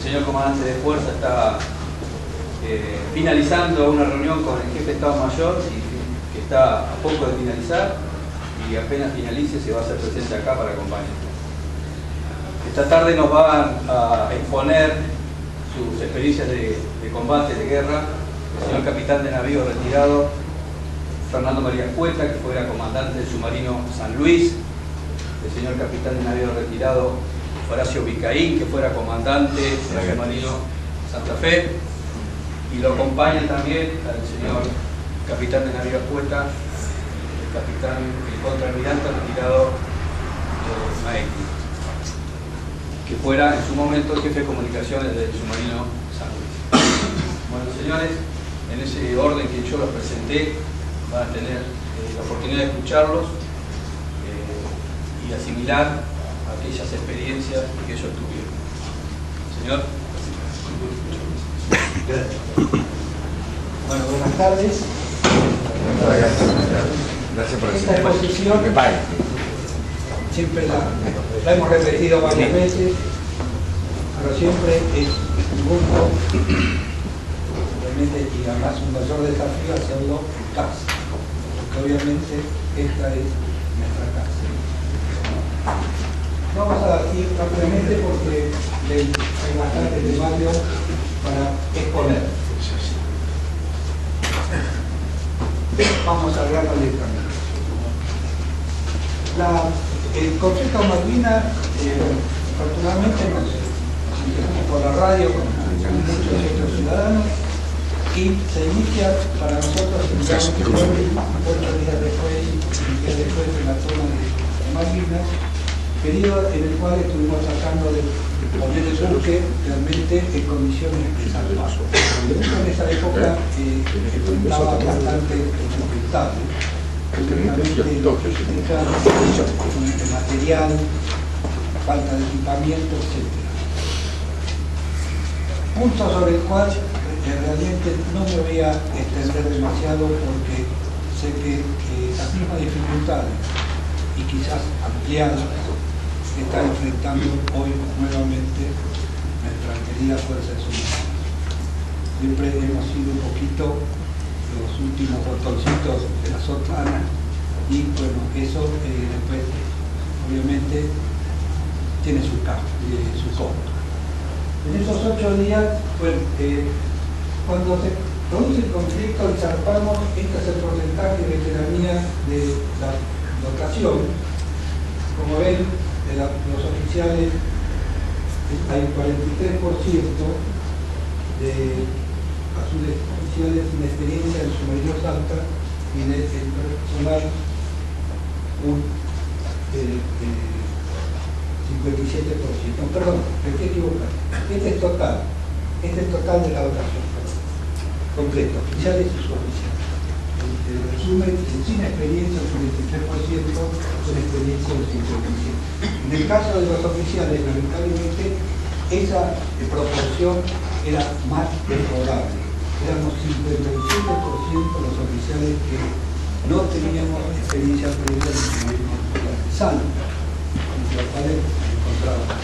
señor comandante de fuerza está finalizando una reunión con el jefe de Estado Mayor y que está a poco de finalizar, y apenas finalice se va a hacer presente acá para acompañar. Esta tarde nos van a exponer sus experiencias de combate, de guerra, el señor capitán de navío retirado Fernando María Cueta, que fuera comandante del submarino San Luis, el señor capitán de navío retirado Horacio Vicaín, que fuera comandante del submarino Santa Fe, y lo acompaña también al señor capitán de navío Cueta, el contraalmirante retirado Maegui, que fuera en su momento el jefe de comunicaciones del submarino San Luis. Bueno, señores, en ese orden que yo los presenté, van a tener la oportunidad de escucharlos y asimilar aquellas experiencias que ellos tuvieron. Señor. Gracias. Bueno, buenas tardes. Gracias por esta exposición siempre la hemos repetido varias veces, pero siempre es un gusto, obviamente, y además un mayor desafío hacerlo en casa, porque obviamente esta es nuestra casa. Vamos a ir rápidamente porque hay bastante temario para exponer. Vamos a hablar directamente. El conflicto Malvinas, afortunadamente, nos enteramos por la radio con muchos otros ciudadanos y se inicia para nosotros 8 días después, de la toma de Malvinas, periodo en el cual estuvimos tratando de poner el buque realmente en condiciones de salvaje. En esa época estaba bastante dificultado, logística, material, falta de equipamiento, etc. Punto sobre el cual realmente no me voy a extender demasiado porque sé que las mismas dificultades y quizás ampliadas está enfrentando hoy nuevamente nuestra querida Fuerza de Seguridad. Siempre hemos sido un poquito los últimos botoncitos de la sotana y bueno, eso después obviamente tiene su costo. En esos 8 días, bueno, cuando se produce el conflicto y zarpamos, este es el porcentaje de veteranía de la dotación. Como ven, los oficiales, hay un 43% de azules oficiales sin experiencia en submarinos alta y en el personal un 57%. Perdón, me estoy equivocando. Este es total de la dotación, completo, oficiales y suboficiales. El resumen, sin experiencia el 43%, con experiencia el 57%. En el caso de los oficiales, lamentablemente, esa proporción era más desfavorable. Éramos 57% los oficiales que no teníamos experiencia previa en el submarino salvo, entre los cuales encontrábamos.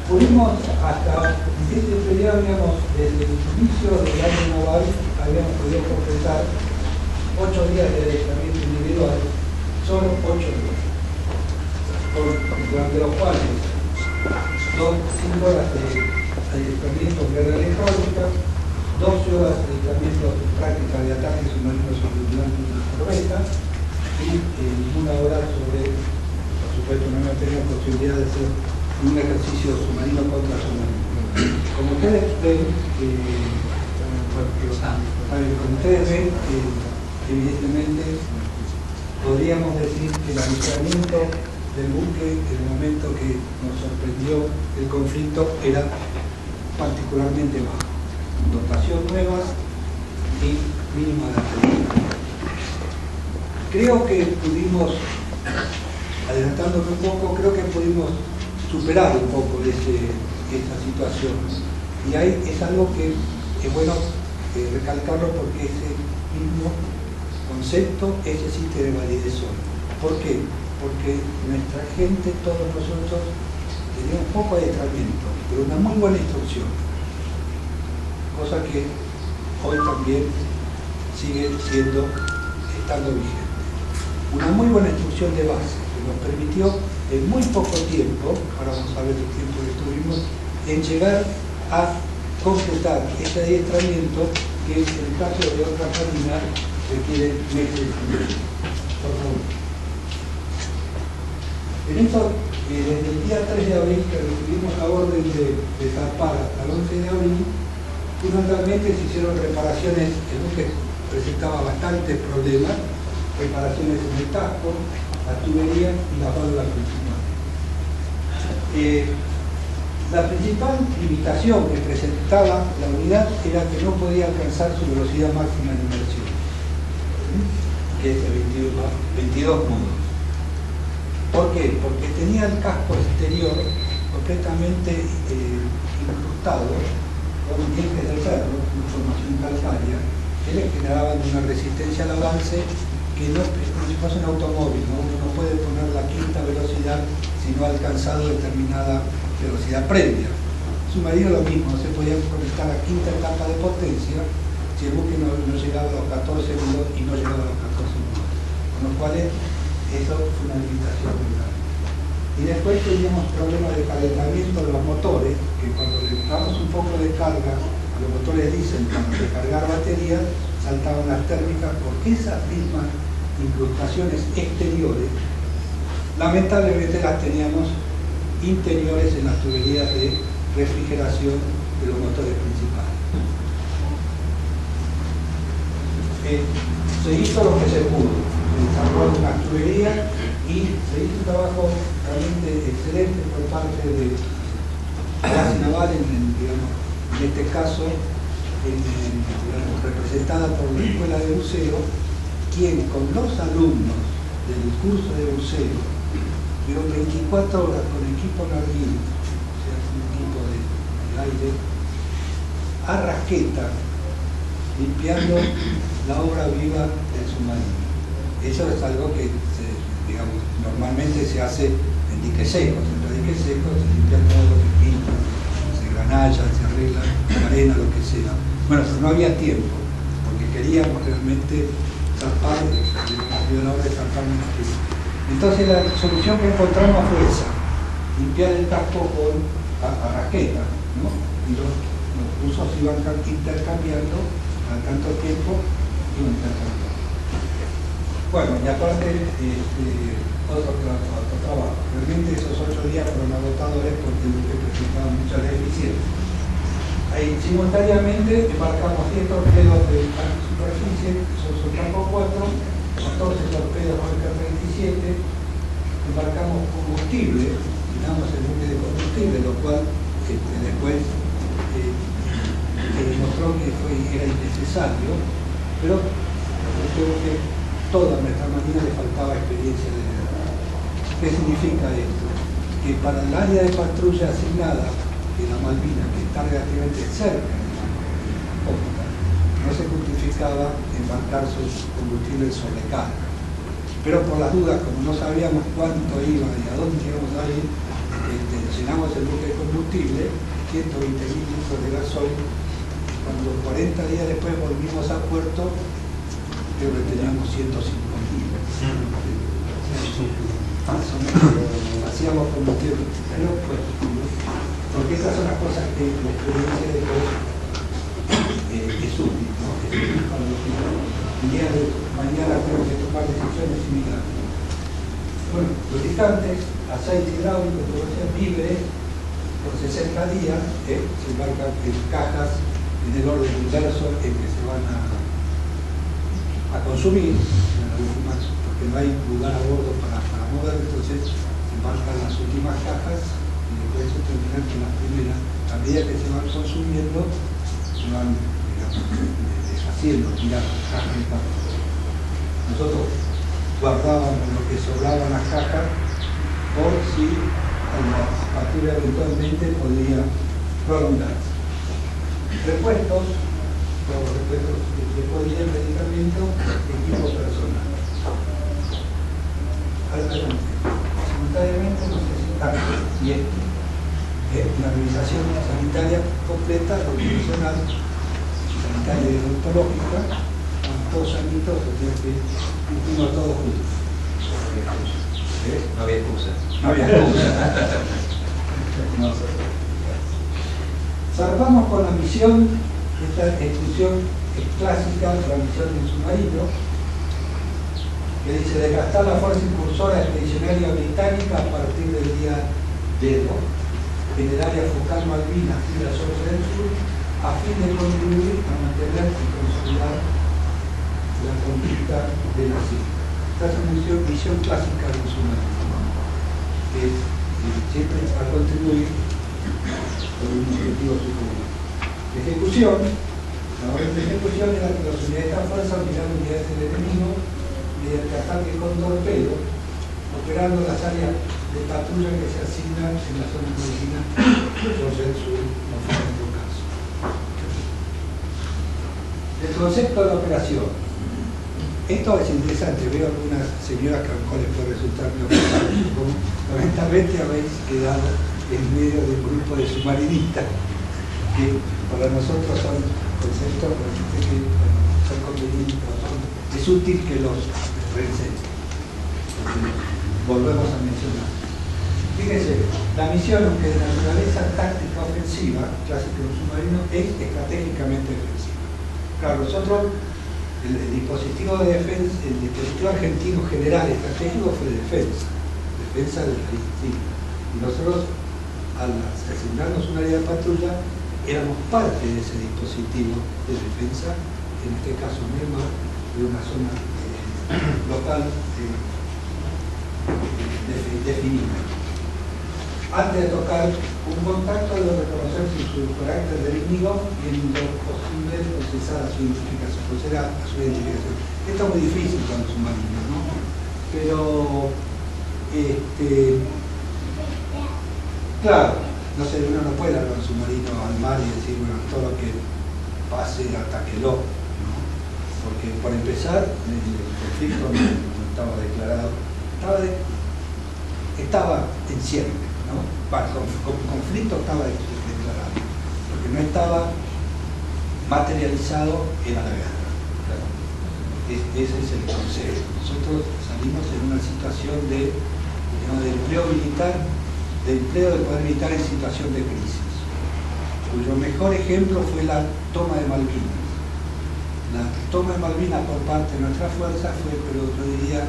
Pudimos hasta este periodo, digamos, desde el inicio del año naval, habíamos podido completar 8 días de adiestramiento individual, solo 8 días, durante los cuales 5 horas de adiestramiento en guerra electrónica, 12 horas de adiestramiento de práctica de ataques submarinos sobre la corbeta y ninguna hora sobre, por supuesto, no hemos tenido posibilidad de hacer un ejercicio submarino contra submarino. Como ustedes ven, evidentemente podríamos decir que el avistamiento del buque en el momento que nos sorprendió el conflicto era particularmente bajo. Dotación nueva y mínima de atención. Creo que pudimos, adelantándome un poco, creo que pudimos superar un poco esa situación. Y ahí es algo que es bueno recalcarlo porque ese mismo concepto existe de validez hoy. ¿Por qué? Porque nuestra gente, todos nosotros, tenemos poco adiestramiento, pero una muy buena instrucción, cosa que hoy también sigue estando vigente. Una muy buena instrucción de base que nos permitió en muy poco tiempo, ahora vamos a ver el tiempo que estuvimos, en llegar a completar este adiestramiento que en el caso de otras marinas requiere meses y meses. Por favor. En esto, desde el día 3 de abril que recibimos la orden de zarpar hasta el 11 de abril, fundamentalmente se hicieron reparaciones, el buque presentaba bastantes problemas, reparaciones en el casco, la tubería y las válvulas principales. La principal limitación que presentaba la unidad era que no podía alcanzar su velocidad máxima de inmersión, que es de 22 nudos. ¿Por qué? Porque tenía el casco exterior completamente incrustado con dientes de ferro, con formación calcárea, que le generaban una resistencia al avance que no es como si fuese un automóvil, ¿no? Uno no puede poner la quinta velocidad si no ha alcanzado determinada velocidad previa. Submarino lo mismo, se podía conectar la quinta etapa de potencia si el buque no llegaba a los 14 nudos y no llegaba a los 14 nudos. Con lo cual eso fue una limitación muy grande. Y después teníamos problemas de calentamiento de los motores, que cuando le damos un poco de carga a los motores dicen para recargar baterías, saltaban las térmicas porque esas mismas incrustaciones exteriores lamentablemente las teníamos interiores en las tuberías de refrigeración de los motores principales. Se hizo lo que se pudo, se desarrolló una tubería y se hizo un trabajo realmente excelente por parte de Clase Naval, en este caso representada por la Escuela de Buceo, quien con los alumnos del curso de buceo tuvieron 24 horas con equipo Narguil, o sea, un equipo de aire, a rasqueta, limpiando la obra viva del submarino. Eso es algo que, digamos, normalmente se hace en diques secos. En los diques secos se limpia todo lo que pinta, se granalla, se arregla la arena, lo que sea. Bueno, pero no había tiempo, porque queríamos realmente zarpar, dio la hora de zarpar un equipo. Entonces la solución que encontramos fue esa, limpiar el casco con rasqueta, ¿no? Y los usos iban intercambiando a tanto tiempo, iban intercambiando. Bueno, y aparte, otro trabajo. Realmente esos 8 días fueron agotadores porque el buque presentaba muchas deficiencias. Ahí simultáneamente embarcamos 10 torpedos de superficie, son Campo 4, 14 torpedos Marca 37, embarcamos combustible, llenamos el buque de combustible, lo cual después se demostró que era innecesario, pero creo que toda nuestra marina le faltaba experiencia de guerra. ¿Qué significa esto? Que para el área de patrulla asignada de la Malvinas, que está relativamente cerca de la costa, no se justificaba embarcar sus combustibles sobrecarga. Pero por las dudas, como no sabíamos cuánto iba y a dónde íbamos a ir, llenamos el buque de combustible, 120.000 litros de gasoil. Cuando 40 días después volvimos a puerto, creo que teníamos 105.000. Más o menos hacíamos combustible. Pero pues, porque esas son las cosas que la experiencia de todos es útil, ¿no? Es útil para los que mañana tengo que tomar decisiones similares. Bueno, lubricantes, aceite hidráulico, todo eso vive por 60 días, se embarcan en cajas en el orden inverso en que se van a consumir, porque no hay lugar a bordo para mover, entonces se embarcan las últimas cajas y después se terminan con las primeras. A medida que se van consumiendo, se van, digamos, deshaciendo, tirando cajas de cajas. Nosotros guardábamos lo que sobraba en las cajas por si la factura eventualmente podría prolongarse. Repuestos, todos los repuestos que podían, medicamento, equipo personal. Simultáneamente necesitamos, y esto, una revisación sanitaria completa, profesional, sanitaria y odontológica, con 2 añitos, o sea que cumplimos todos juntos. No había excusa. No había excusa. Zarpamos con la misión, esta excursión es clásica, la misión del submarino, que dice desgastar la fuerza impulsora expedicionaria británica a partir del día D2 en el área focal Malvinas y la zona del sur, a fin de contribuir a mantener y consolidar la conquista de las islas. Esta es una misión clásica del submarino, que siempre va a contribuir con un objetivo superior. Ejecución. La orden de ejecución era que las unidades de esta fuerza unirán unidades del enemigo mediante ataque con torpedo, operando las áreas de patrulla que se asignan en la zona marina del sur, no fue en tu caso. El concepto de la operación. Esto es interesante, veo algunas señoras que a lo mejor les puede resultar preocupante, como lamentablemente habéis quedado en medio de un grupo de submarinistas que para nosotros son conceptos que son convenientes, es útil que los revisemos. Volvemos a mencionar. Fíjense, la misión, aunque de naturaleza táctica ofensiva, clásica de un submarino, es estratégicamente defensiva. Claro, nosotros, el dispositivo de defensa, el dispositivo argentino general estratégico fue defensa del país. Sí. Y nosotros, al asignarnos una área de patrulla, éramos parte de ese dispositivo de defensa, en este caso en el mar, de una zona local definida. Antes de tocar un contacto, debe reconocer su carácter de enemigo y en lo posible procesar a su identificación. Esto es muy difícil con los submarinos, ¿no? Pero, claro, no sé, uno no puede hablar de un submarino al mar y decir, bueno, todo lo que pase, ataquelo, ¿no? Porque, por empezar, el conflicto no estaba declarado, estaba en cierre, ¿no? El conflicto estaba declarado, porque no estaba materializado en la guerra. Claro. Ese es el concepto. Nosotros salimos en una situación de empleo militar, de empleo del poder militar en situación de crisis, cuyo mejor ejemplo fue la toma de Malvinas. La toma de Malvinas por parte de nuestra fuerza fue, pero yo diría,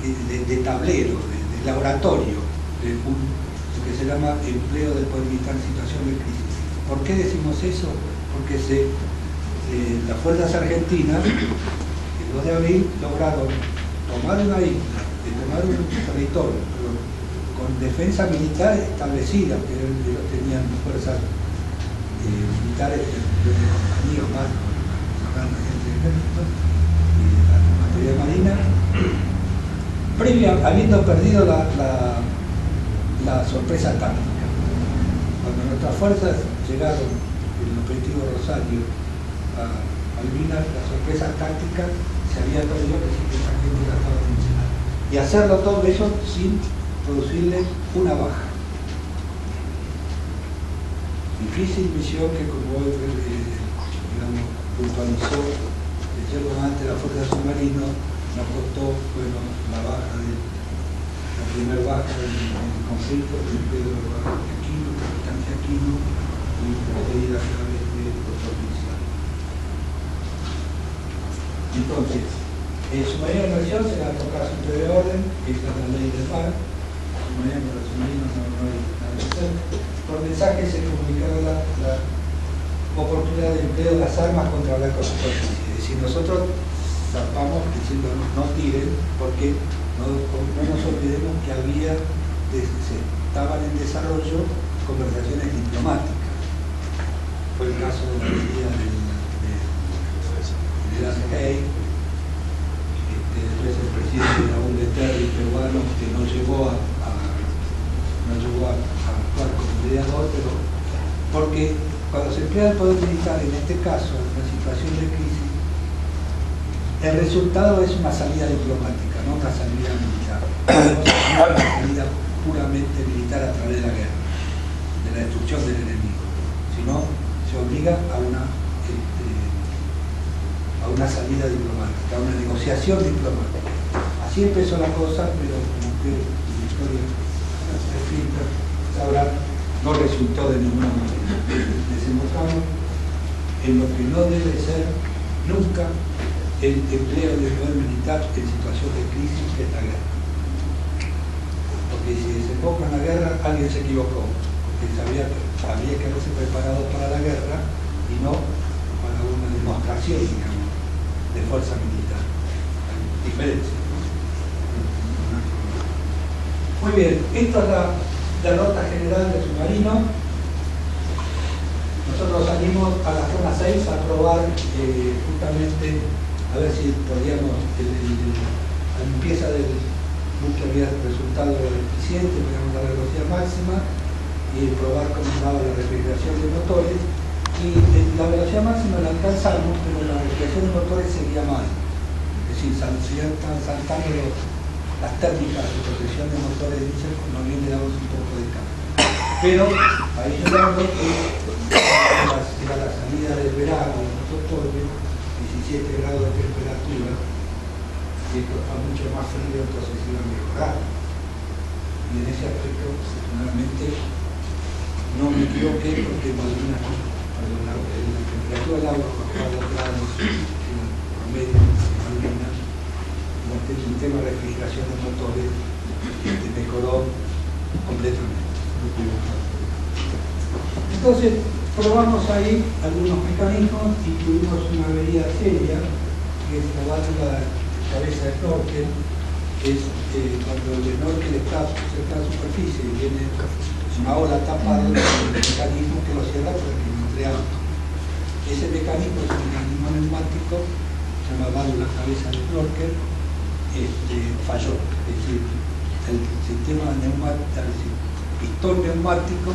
de tablero, de laboratorio, de lo que se llama empleo del poder militar en situación de crisis. ¿Por qué decimos eso? Porque las fuerzas argentinas, el 2 de abril, lograron tomar una isla, tomar un territorio, pero con defensa militar establecida, que ellos tenían fuerzas militares de compañías más, hablando de gente de ejército, y la materia marina, habiendo perdido la sorpresa táctica. Cuando nuestras fuerzas llegaron en el objetivo Rosario a Malvinas, la sorpresa táctica se había perdido, que sí que esa gente la estaba funcionando. Y hacerlo todo eso sin producirle una baja. Difícil misión que, como hoy puntualizó el señor comandante de la Fuerza Submarino, nos costó, la baja la primera baja del conflicto de Pedro Aquino, capitán Aquino, y pedida a través de otro oficial. Entonces, el submarino de inversión se va a tocar su de orden, esa es la ley del mar. Submarino para submarinos no hay nada que hacer. Por mensaje se comunicaba la oportunidad de empleo de las armas contra la superficie. Es decir, nosotros zarpamos diciendo no tiren, porque no nos olvidemos que estaban en desarrollo conversaciones diplomáticas. Fue el caso de la medida de la Hey, después el presidente Raúl de Terry, peruano, que no llegó a actuar como mediador, pero porque cuando se emplea el poder militar, en este caso, en una situación de crisis, el resultado es una salida diplomática, no una salida militar. Una salida puramente militar a través de la guerra, de la destrucción del enemigo, sino se obliga a una salida diplomática, a una negociación diplomática. Así empezó la cosa, pero como que la historia escrita sabrá, no resultó de ninguna manera. Desembocamos en lo que no debe ser nunca el empleo del poder militar en situación de crisis, que es la guerra. Porque si desemboca en la guerra, alguien se equivocó, porque había que haberse preparado para la guerra y no para una demostración, digamos, de fuerza militar. Hay diferencia, ¿no? Muy bien, esta es la derrota general del submarino. Nosotros salimos a la zona 6 a probar justamente a ver si podíamos, la limpieza del buque había resultado eficiente, podíamos dar la velocidad máxima y probar cómo daba la refrigeración de motores. Y la velocidad máxima la alcanzamos, pero la refrigeración de motores seguía mal. Es decir, seguían saltando las térmicas de protección de motores de diésel, cuando bien le damos un poco de cambio. Pero ahí llegando era la salida del verano, de otoño, 17 grados de temperatura, y esto está mucho más frío, entonces iba a mejorar. Y en ese aspecto, afortunadamente, no me equivoqué porque la temperatura del agua bajó a 2 grados promedio de Malvinas. El sistema de refrigeración de motores mejoró completamente. Entonces, probamos ahí algunos mecanismos y tuvimos una avería seria, que es la válvula de cabeza de snorkel, que es cuando el snorkel está cerca de la superficie y viene una ola tapada, el mecanismo que lo cierra para que no entre agua. Ese mecanismo es un mecanismo neumático, se llama válvula cabeza de snorkel, falló. Es decir, el sistema neumático, el pistón neumático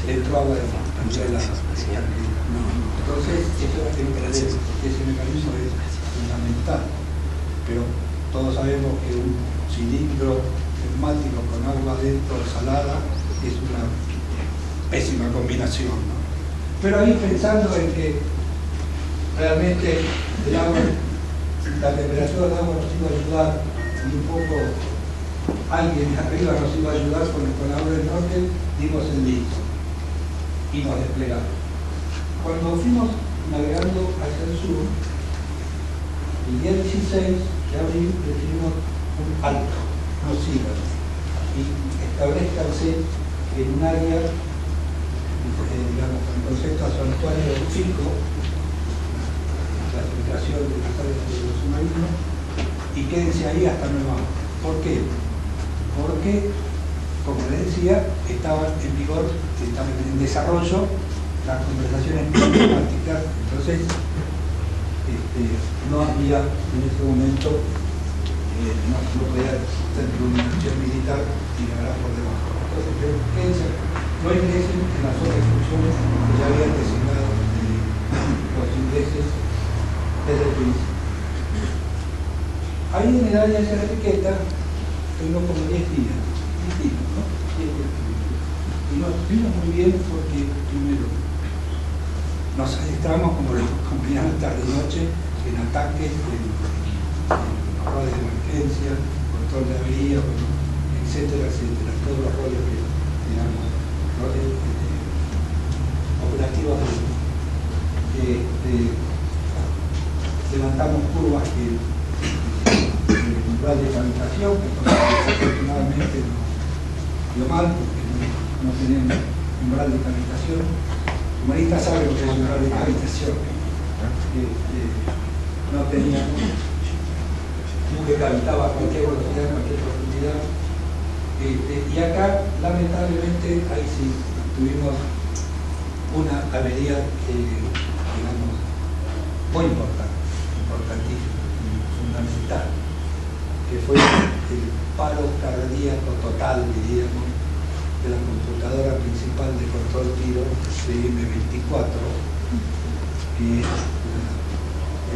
entró agua de mar. Entonces, eso era que ese mecanismo es fundamental. Pero todos sabemos que un cilindro neumático con agua dentro salada es una pésima combinación, ¿no? Pero ahí pensando en que realmente el agua, la temperatura del agua nos iba a ayudar y un poco alguien arriba nos iba a ayudar con la agua del norte, dimos el listo y nos desplegamos. Cuando fuimos navegando hacia el sur, el día 16 de abril decidimos un alto, no sigan, y establezcanse en un área, digamos, con el concepto de santuario del Pico, clasificación de las áreas de los submarinos, y quédense ahí hasta Nueva York. ¿Por qué? Porque, como les decía, estaban en vigor, estaban en desarrollo las conversaciones diplomáticas, entonces no había en ese momento, no podía hacer comunicación militar y ganar por debajo. Entonces, quédense, no ingresen en las otras instrucciones que ya habían designado los ingleses desde el principio. Ahí en el área de esa etiqueta tengo como 10 días, ¿no? 10 días. Y nos vino muy bien porque, primero, nos adentramos como las compañías tarde y noche en ataques, en roles de emergencia, control de avería, etcétera, etcétera, todos los roles que, digamos, roles operativos levantamos curvas que el umbral de gravitación, que afortunadamente no dio mal, porque no tenemos umbral de gravitación. Los humanistas saben lo que es umbral de gravitación. No teníamos buque que habitaba a cualquier velocidad, a cualquier profundidad. Y acá, lamentablemente, ahí sí tuvimos una avería digamos, muy importante, importantísima, fundamental, que fue el paro cardíaco total, diríamos, de la computadora principal de control tiro CM24, que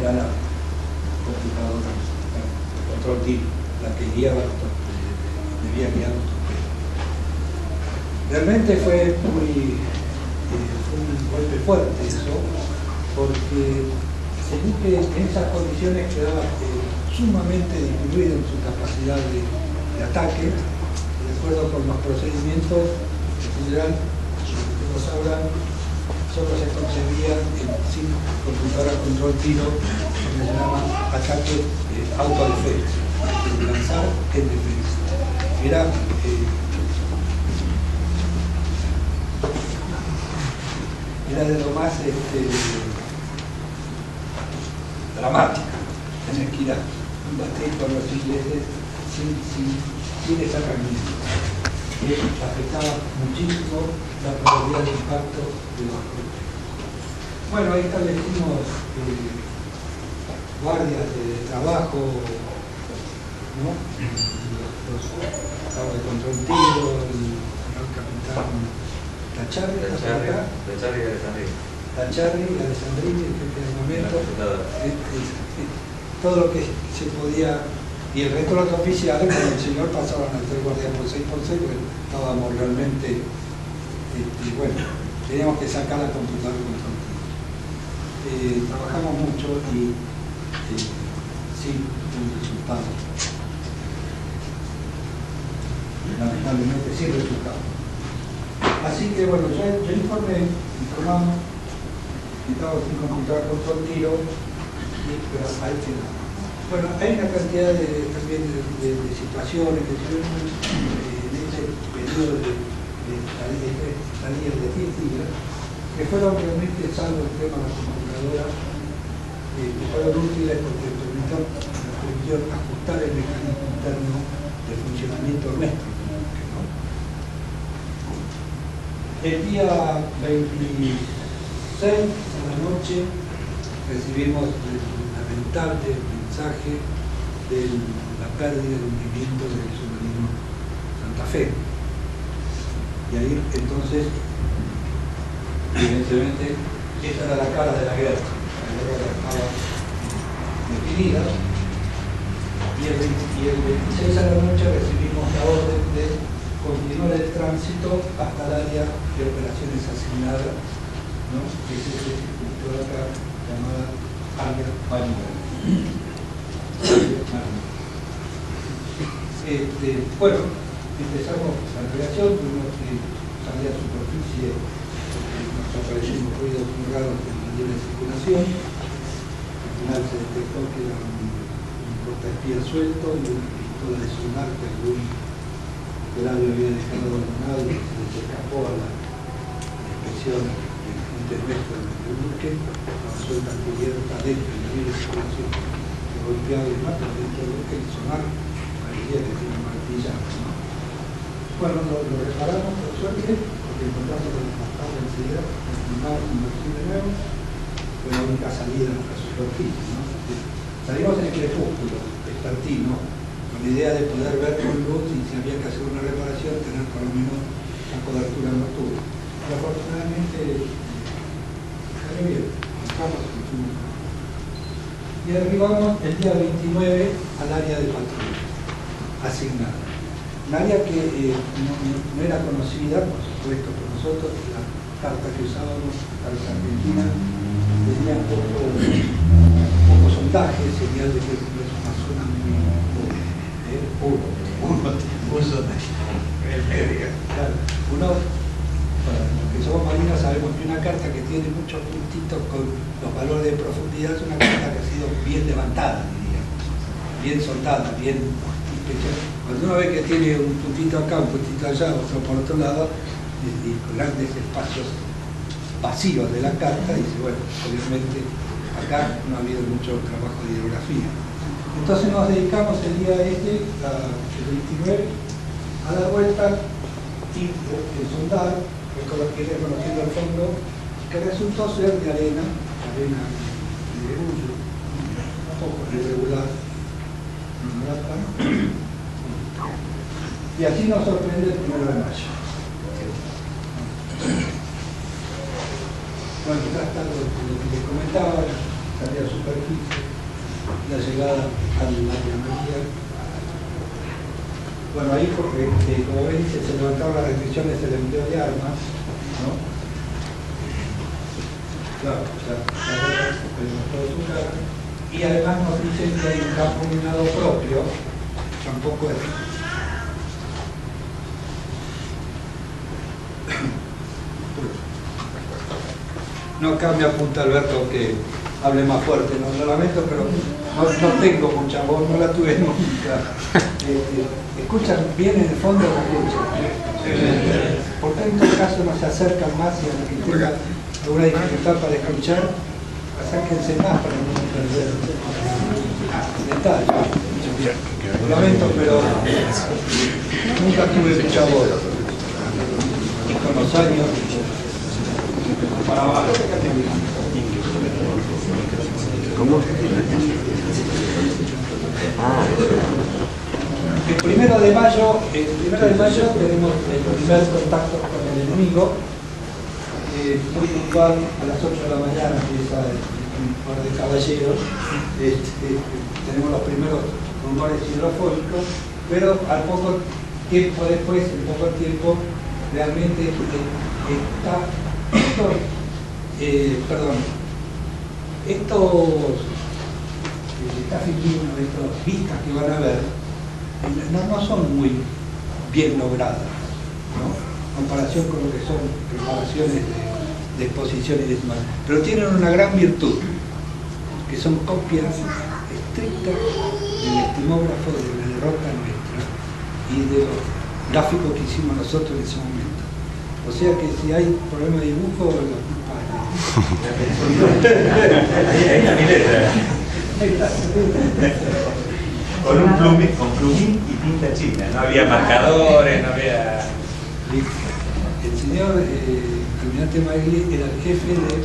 era la computadora de control tiro, la que guiaba debía guiar los torpedos. Realmente fue un golpe fuerte eso, porque el buque en esas condiciones quedaba sumamente disminuido en su capacidad de ataque, de acuerdo con los procedimientos en general, como sabrán, solo se concebía sin computadora control tiro, lo que se llama ataque autodefensa, lanzar en defensa. Era de lo más dramática, tener que ir a combatir con los ingleses sin esa herramienta. Afectaba muchísimo la probabilidad de impacto de los grupos. Bueno, ahí establecimos guardias de trabajo, ¿no? Los cabos de control tiro, el capitán Tacharri, Alessandrini, el jefe de armamento, todo lo que se podía, y el resto de los oficiales, con el señor pasaban a ser guardias por 6 por 6, porque estábamos realmente, bueno, teníamos que sacar la computadora con control. Trabajamos mucho y sin un resultado. Lamentablemente sin resultado. Así que bueno, ya informamos que estábamos sin computadora control tiro, pero ahí quedamos. Bueno, hay una cantidad también de situaciones que se ven en este periodo de estadías de 10 días, que fueron realmente, salvo el tema de las computadoras, que fueron útiles porque nos permitió ajustar el mecanismo interno de funcionamiento nuestro. ¿No? El día 26 a la noche recibimos el lamentable mensaje de la pérdida de hundimiento del submarino Santa Fe. Y ahí entonces, evidentemente, esa era la cara de la guerra. La guerra estaba definida. Y el 26 a la noche recibimos la orden de continuar el tránsito hasta el área de operaciones asignada, ¿no? Que es ese sector acá llamada área Marina. Bueno, empezamos la navegación, tuvimos que salir a superficie, nos aparecieron ruidos muy raros en la libre circulación. Al final se detectó que era un portaespía suelto y una pistola de sonar que algún grave había dejado abandonado y se les escapó a la inspección de nuestro del buque, estaba suelta cubierta dentro de la libre circulación. Golpeado y más, pero dentro del buque el sonar parecía que tiene martillado, ¿no? Bueno, lo reparamos por suerte, porque encontramos que nos bastaba enseguida, nos mandamos un martillo de nuevo, fue la única salida a la superficie, ¿no? Salimos en el crepúsculo, despertino, con la idea de poder ver con luz y si había que hacer una reparación, tener por lo menos una cobertura nocturna. Pero afortunadamente salió bien, entramos y fuimos. Y arribamos el día 29 al área de patrulla asignada. Un área que no era conocida, por supuesto, por nosotros. La carta que usábamos, la carta argentina, tenía poco sondaje, señal de que es una zona muy un sondaje. Uno, los que somos marinos sabemos que una carta que tiene muchos puntitos con los valores de profundidad es una carta que ha sido bien levantada, diríamos, bien soldada, bien inspeccionada. Cuando uno ve que tiene un puntito acá, un puntito allá, otro por otro lado, y grandes espacios vacíos de la carta, dice, bueno, obviamente acá no ha habido mucho trabajo de hidrografía. Entonces nos dedicamos el día el 29, a dar vuelta y sondar, reconociendo el fondo, que resultó ser de arena de grullo, un poco irregular, y así nos sorprende el 1 de mayo. Bueno, ya está lo que les comentaba, salida a superficie, la llegada al área María. Bueno, ahí, como ven, se levantaron las restricciones del empleo de armas, ¿no? Claro, y además nos dicen que hay un campo minado propio, tampoco es. No, acá me apunta Alberto que hable más fuerte, no lo lamento, pero no tengo mucha voz, no la tuve nunca. ¿Escuchan bien en el fondo o no escuchan? ¿Por qué en todo caso no se acercan más y a la que tenga alguna dificultad para escuchar, acérquense más para no perder detalles? Lo lamento, pero nunca tuve mucha voz. Y con los años, para abajo. ¿Cómo? El 1 de mayo tenemos el primer contacto con el enemigo, muy puntual, a las 8 de la mañana empieza el par de caballeros, tenemos los primeros rumores hidrofónicos, pero al poco tiempo después, en poco tiempo, realmente estas vistas que van a ver no son muy bien logradas, ¿no? En comparación con lo que son preparaciones de exposiciones y demás, pero tienen una gran virtud, que son copias estrictas del estimógrafo de la derrota nuestra y de los gráficos que hicimos nosotros en ese momento. O sea que si hay problema de dibujo, la culpa Ahí está mi letra. Con plumín y tinta china. No había marcadores, no había... El señor Almirante Magli era el jefe de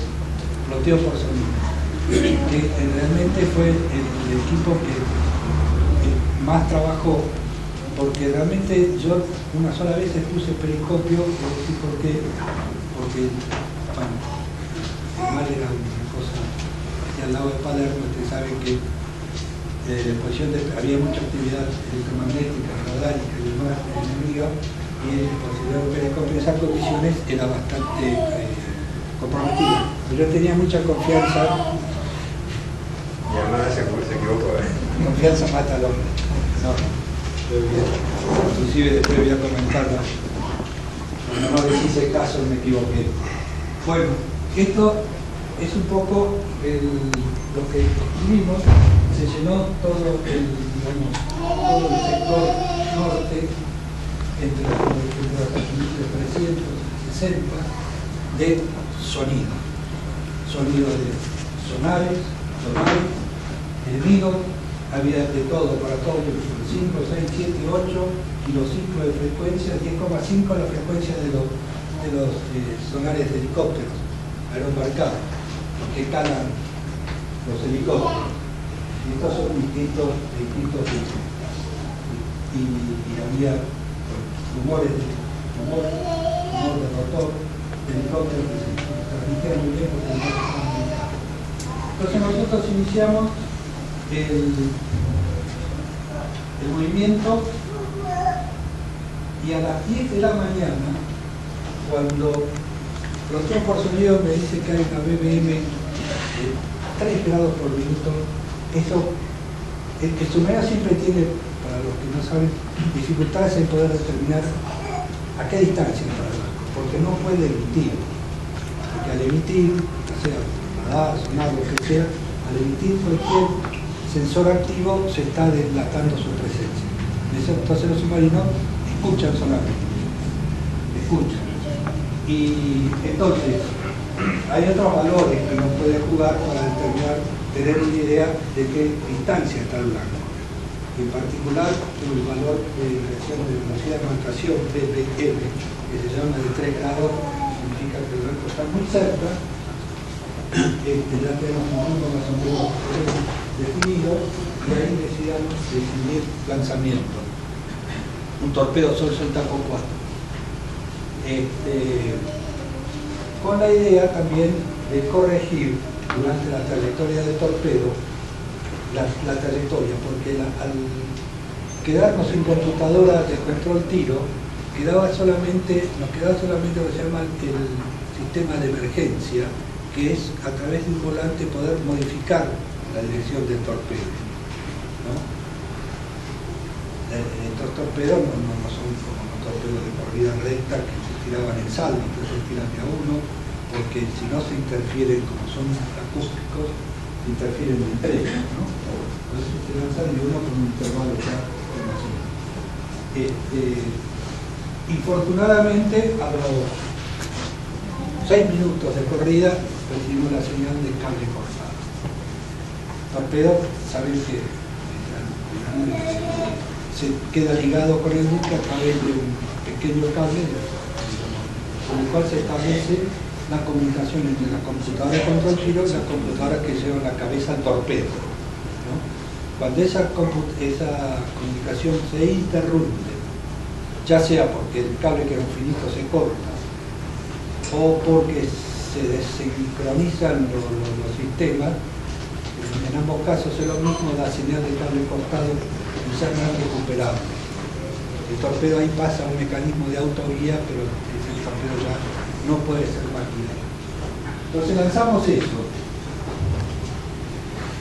ploteo por sonido, que realmente fue el equipo que más trabajó, porque realmente yo una sola vez puse periscopio, ¿por qué? Porque, bueno, mal era una cosa, y al lado de Palermo, ustedes saben que había mucha actividad electromagnética, radárica y demás enemiga, y el posibilidad de periscopio en esas condiciones era bastante comprometida. Pero yo tenía mucha confianza. Mi hermana se equivocó, Confianza mata al hombre. No. Inclusive después voy a comentarlo. Cuando no les hice caso me equivoqué. Bueno, esto es un poco lo que escribimos. Se llenó todo el sector norte entre los 360 de sonido. Sonido de sonares, enemigos, había de todo, para todos, 5, 6, 7, 8 y los ciclos de frecuencia, 10,5 la frecuencia de los sonares de helicópteros aeroembarcados, que calan los helicópteros. Y estos son distintos tipos. Y había rumores de rotor, de helicópteros que se transmitían muy bien porque no se comunicaban. Entonces nosotros iniciamos el movimiento y a las 10 de la mañana, cuando ploteo por sonido me dice que hay una BBM de 3 grados por minuto, eso, el submarino siempre tiene, para los que no saben, dificultades en poder determinar a qué distancia está el barco, porque no puede emitir, porque al emitir, o sea, radar, sonar, lo que sea, al emitir cualquier sensor activo se está delatando su presencia. Entonces los submarinos escuchan solamente, escuchan. Y entonces, hay otros valores que uno puede jugar para determinar, tener una idea de qué distancia está el blanco. En particular, el valor de relación de velocidad de marcación, BBM, que se llama de 3 grados, significa que el blanco está muy cerca. Ya tenemos un punto más o menos definido y ahí decidimos definir lanzamiento. Un torpedo Sol Taco 4. Con la idea también de corregir durante la trayectoria del torpedo la trayectoria, porque quedarnos sin computadora de control tiro, nos quedaba solamente lo que se llama el sistema de emergencia, que es a través de un volante poder modificar la dirección del torpedo, ¿no? Estos torpedos no son como los torpedos de corrida recta que se tiraban en salvo, que se tiran de a uno, porque si no se interfieren, como son acústicos, se interfieren entre ellos, ¿no? Por eso se lanzan de uno con un intervalo ya conocido. Y fortunadamente a los 6 minutos de corrida recibimos la señal de cable cortado. Torpedo, saben que se queda ligado con el buque a través de un pequeño cable con el cual se establece la comunicación entre la computadora de control giro y la computadora que lleva la cabeza al torpedo, ¿no? Cuando esa comunicación se interrumpe, ya sea porque el cable que era infinito se corta o porque se desincronizan los sistemas, en ambos casos es lo mismo, la señal de cable cortado ya no es recuperable. El torpedo ahí pasa un mecanismo de autoguía, pero el torpedo ya no puede ser más guiado. Entonces lanzamos eso.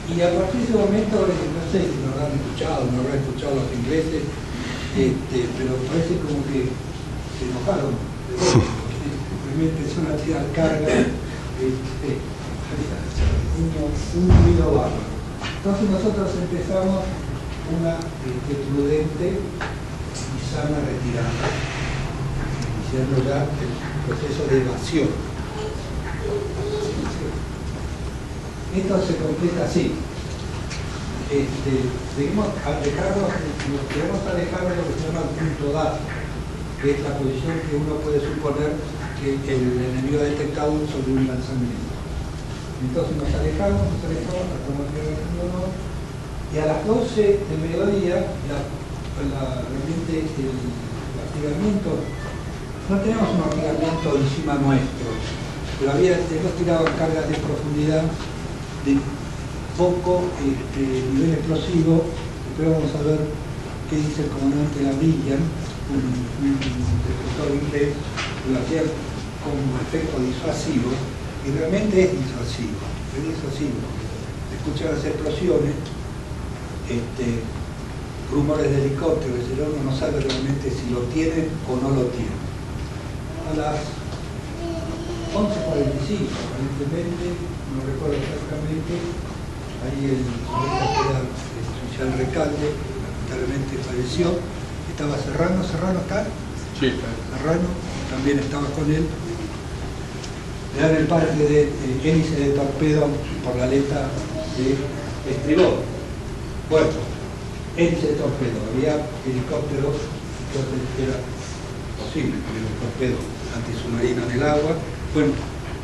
Y a partir de ese momento, no sé si nos han escuchado, no habrán escuchado los ingleses, pero parece como que se enojaron. Primero empezaron a tirar carga, un ruido bárbaro. Entonces nosotros empezamos una prudente y sana retirada, iniciando ya el proceso de evasión. Esto se completa así. Queremos alejarnos de lo que se llama el punto dado, que es la posición que uno puede suponer que el enemigo ha detectado sobre un lanzamiento. Entonces nos alejamos, y a las 12 del mediodía realmente el hostigamiento, no tenemos un hostigamiento encima nuestro, pero hemos tirado cargas de profundidad de poco nivel explosivo. Después vamos a ver qué dice el comandante Lavillan, un defensor inglés, lo hacía como efecto disuasivo, y realmente es disuasivo. Escuchan las explosiones, rumores de helicóptero, uno no sabe realmente si lo tienen o no lo tienen. A las 11:45, aparentemente, no recuerdo exactamente, ahí el oficial Recalde, lamentablemente falleció, estaba Serrano acá, sí. Serrano también estaba con él, le dan el parte de hélice de torpedo por la aleta de estribor. Bueno, hélice de torpedo, había helicópteros, entonces era posible que hubiera un torpedo antisubmarino en el agua. Bueno,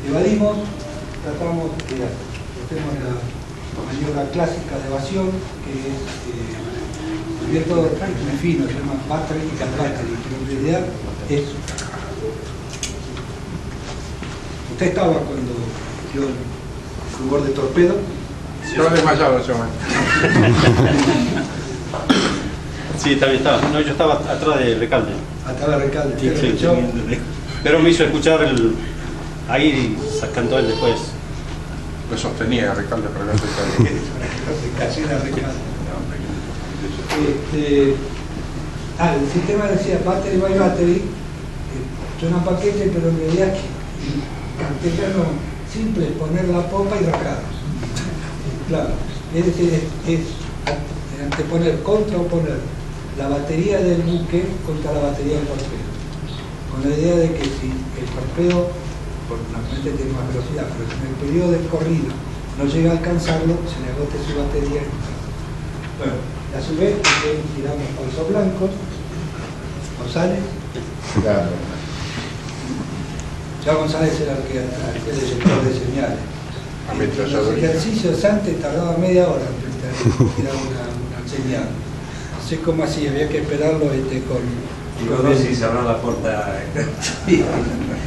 evadimos, hacemos la maniobra clásica de evasión, que es el método muy fino, se llama battery y battery, pero en realidad es... ¿Usted estaba cuando dio el rubor de torpedo? Estaba desmayado en ese momento. Sí, también estaba. No, yo estaba atrás de Recalde. Atrás de Recalde. Sí, sí, pero me hizo escuchar ahí cantó él después. Lo sostenía Recalde para el casi era Recalde. El sistema decía battery by battery, suena paquete, pero en realidad castellano simple, poner la popa y rajados. Claro, es decir, es anteponer, contraoponer la batería del buque contra la batería del torpedo, con la idea de que si el torpedo, naturalmente tiene más velocidad, pero si en el periodo de corrida no llega a alcanzarlo, se le agote su batería. Bueno, a su vez tiramos falsos blancos. González. Claro. Ya González era el director de señales. Los ejercicios antes tardaba media hora en tirar una señal. No sé cómo así, había que esperarlo con si cerrar la puerta. Sí,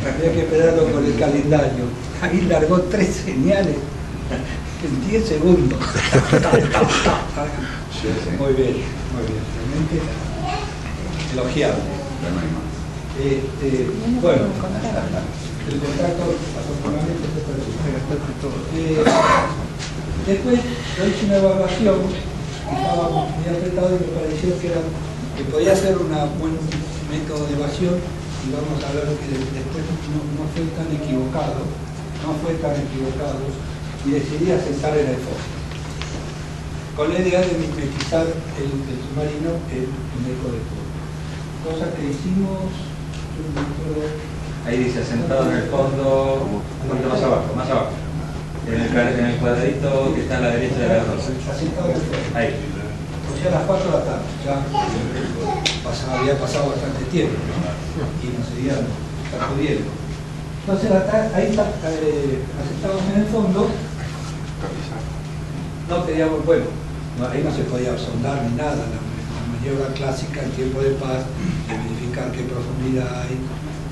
había que esperarlo con el calendario. Ahí largó 3 señales En 10 segundos. Muy bien, realmente elogiable. Bueno, el contacto afortunadamente se perdió. Después yo hice una evaluación, estábamos muy apretados y me pareció que podía ser un buen método de evasión, y vamos a ver que después no fue tan equivocado, y decidí asentar en el fondo, con la idea de mimetizar el submarino en eco de fuego. Cosa que hicimos, yo me acuerdo. Ahí dice asentado en el fondo, un poquito más abajo. En el cuadradito que está a la derecha de la rosa. Asentado en el fondo. Ahí. O sea, a las 4 de la tarde, ya había pasado bastante tiempo, ¿no? Y nos seguían sacudiendo. Entonces, ahí asentados en el fondo, no teníamos, bueno, ahí no se podía sondar ni nada, la maniobra clásica en tiempo de paz, de verificar qué profundidad hay,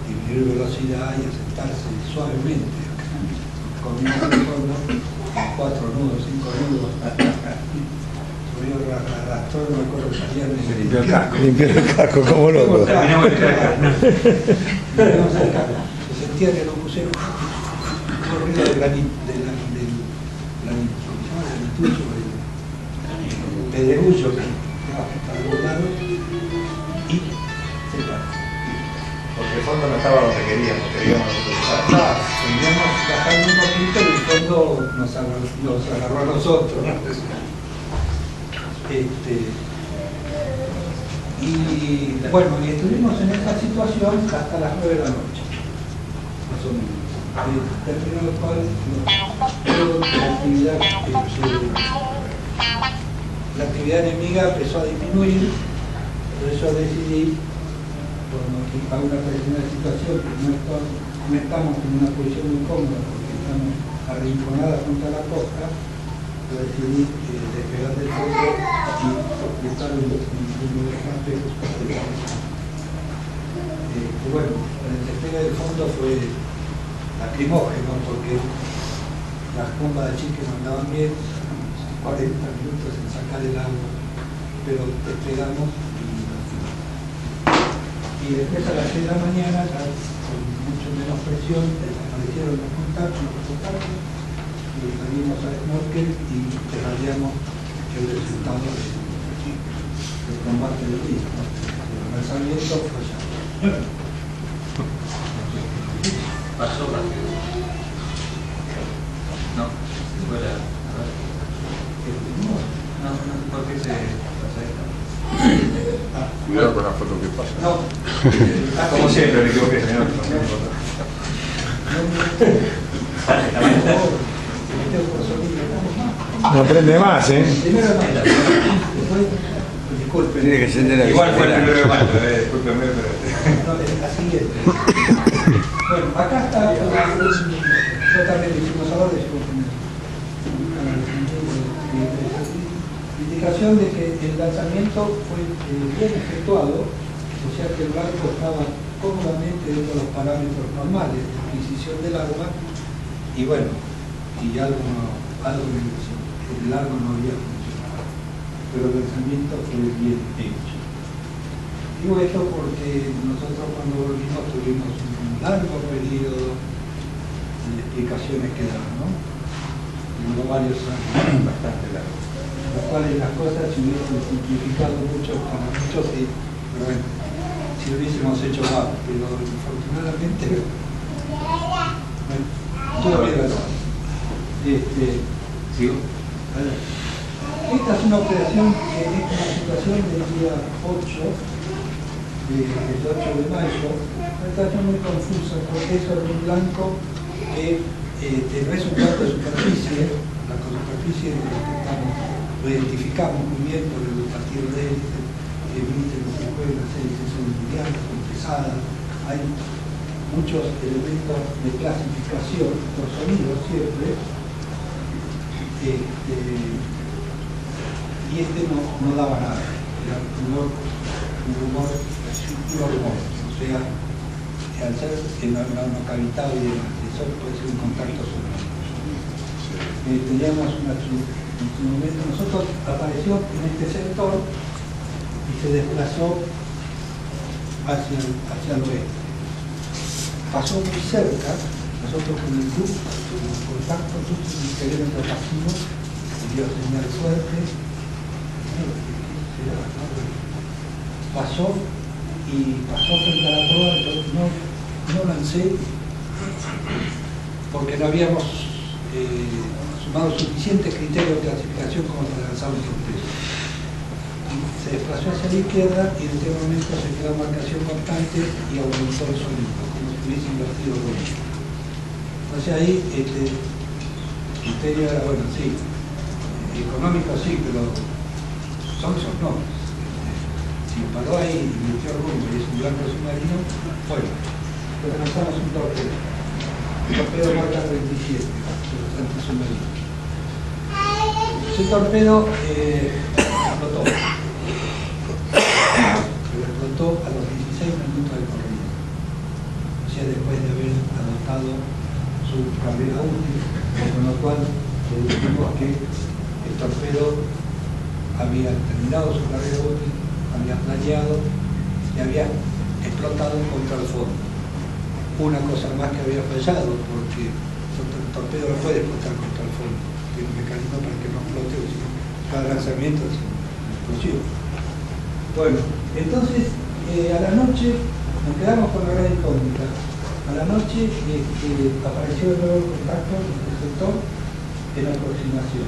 disminuir velocidad y asentarse suavemente. Combinamos el fondo, 4 nudos, 5 nudos. Arrastró, no me acuerdo que salían de Limpió el casco. Limpió el casco, como loco. Terminamos el casco. Terminamos el casco. Se sentía que nos pusieron un ruido de granito, ¿cómo se llama? El pedregullo que estaba al lado y se paró. Porque el fondo no estaba donde queríamos Seguíamos bajando un poquito y el fondo nos agarró a nosotros. Y bueno, y estuvimos en esa situación hasta las 9 de la noche, más o menos. Terminó el cual la actividad enemiga empezó a disminuir, por eso decidí, cuando a una situación que no estamos en una posición muy cómoda porque estamos arrinconadas junto a la costa, yo decidí despegar del fondo y estar en un lugar más lejos. Bueno, el despegue del fondo fue lacrimógeno porque las bombas de chique no andaban bien, 40 minutos en sacar el agua, pero despegamos y después a las 6 de la mañana, ya con mucho menos presión, aparecieron los contactos y salimos al snorkel y desarrollamos el resultado del combate del día. El lanzamiento fue ya. Pasó rápido. No, fuera. No, ¿por qué se pasa esto? Cuidado con la foto que pasa. No. Como siempre, me equivoqué, señor. No aprende más, ¿eh? Primero no. Después, disculpen. Tiene que encender el Igual fue el primero de mayo, discúlpenme, pero... No, la siguiente. Bueno, acá está, yo también le hicimos ahora, le hicimos la indicación de que el lanzamiento fue bien efectuado, o sea que el barco estaba cómodamente dentro de los parámetros normales de adquisición del arma, y bueno, y algo en el largo no había funcionado, pero el lanzamiento fue bien hecho. Digo esto porque nosotros cuando volvimos tuvimos un largo periodo de explicaciones que dar, ¿no? Duró varios años, bastante largos, los cuales las cosas se hubiesen simplificado mucho para muchos y, pero bueno, si lo hubiésemos hecho más, pero afortunadamente, bueno, todo bien razón. ¿Sigo? Esta es una operación que es una situación del día 8 del 8 de mayo, una situación muy confusa porque es sobre un blanco que no es un blanco de superficie, la superficie lo identificamos muy bien por el partido de hélice, que emiten los circuitos, las hélices son lineales, son pesadas, hay muchos elementos de clasificación, los sonidos siempre, y no daba nada, era un rumor, o sea, al ser en una cavidad y demás, eso puede ser un contacto sonoro. teníamos en su momento, nosotros apareció en este sector y se desplazó hacia el oeste. Pasó muy cerca, nosotros con el grupo tuvimos contacto, justo en el perímetro pasivo, y dio señal fuerte, pasó frente a la proa, entonces no lancé porque no habíamos sumado suficientes criterios de clasificación como para lanzar un sorpresa. Se desplazó hacia la izquierda y en este momento se quedó en marcación constante y aumentó el sonido, como si hubiese invertido el volumen. Entonces ahí el criterio era, bueno, sí, económico sí, pero son no. Si paró ahí y metió el rumbo y es un blanco submarino, bueno, entonces lanzamos un torpedo. El torpedo marca 37, bastante submarino. Ese torpedo explotó. Pero explotó a los 16 minutos de corrida. O sea, después de haber adoptado su carrera útil, con lo cual deducimos que el torpedo había terminado su carrera útil, había planeado y había explotado contra el fondo. Una cosa más que había fallado, porque el torpedo no puede explotar contra el fondo, tiene un mecanismo para que no explote, o sea, cada lanzamiento es explosivo. Bueno, entonces a la noche nos quedamos con la gran incógnita. A la noche apareció de nuevo el contacto en el sector en aproximación.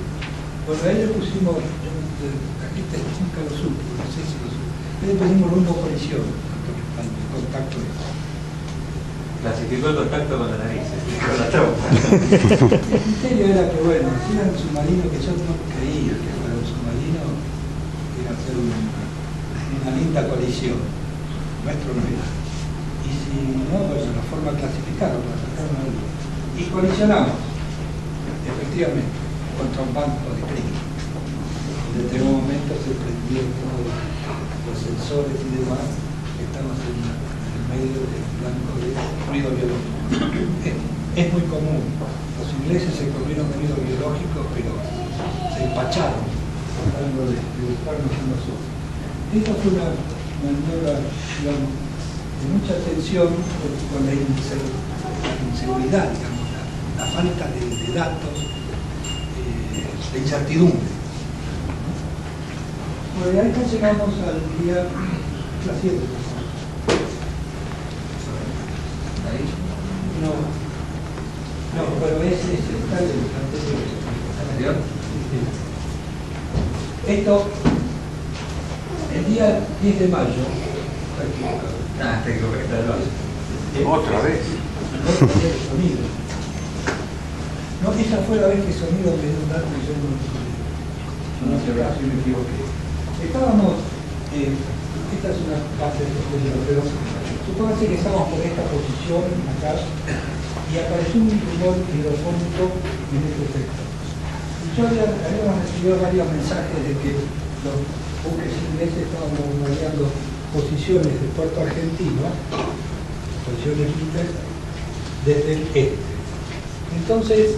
Bueno, ahí le pusimos, la gente nunca lo supo, no sé si lo supo, le pusimos rumbo colisión al contacto este. Clasificó el contacto con la nariz, con la trompa. El criterio era que, bueno, si era un submarino, que yo no creía que fuera un submarino, era hacer una linda colisión. Nuestro no era. Y si no, bueno, la forma de clasificarlo, para sacar una luz. Y colisionamos, efectivamente, contra un banco de crítica. Desde un momento se prendieron todos los sensores y demás, que estamos en el medio del blanco de ruido biológico. Es muy común. Los ingleses se comieron ruido biológico, pero se empacharon tratando de buscarnos a nosotros. Esta fue una maniobra, digamos, de mucha tensión con la inseguridad, digamos, la falta de datos, de incertidumbre. Bueno, y ahí llegamos al día las 7. ¿Ahí? No, pero ese está el anterior. Esto, el día 10 de mayo, Está equivocado. Otra vez. Sonido. No, esa fue la vez que Sonido me dio un dato y yo no sé si me equivoqué. Estábamos, esta es una base de estudio, pero supóngase que estamos por esta posición acá y apareció un rumor hidrofónico en este sector. Y yo habíamos recibido varios mensajes de que los buques ingleses estaban bombardeando posiciones de Puerto Argentino, posiciones libres, desde el este. Entonces,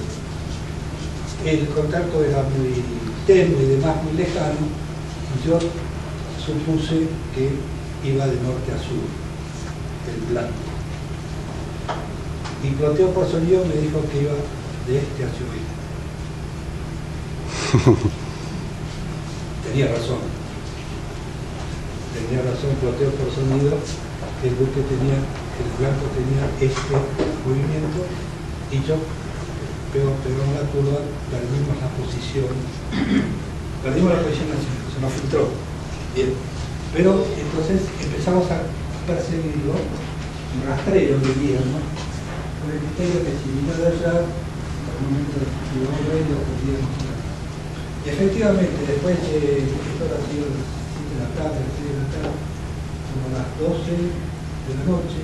el contacto era muy tenue y demás, muy lejano, y yo supuse que iba de norte a sur, el blanco. Y Ploteo por sonido me dijo que iba de este hacia oeste. Tenía razón, Ploteo por sonido, el buque tenía, el blanco tenía este movimiento, y yo pegó en la curva, perdimos la posición nacional, se nos filtró. Bien. Pero entonces empezamos a perseguirlo, un rastreo diríamos, con el criterio que si vino de allá, al momento de lo podíamos ver. Y efectivamente, después esto ha sido a las 7 de la tarde, a las 6 de la tarde, como a las 12 de la noche,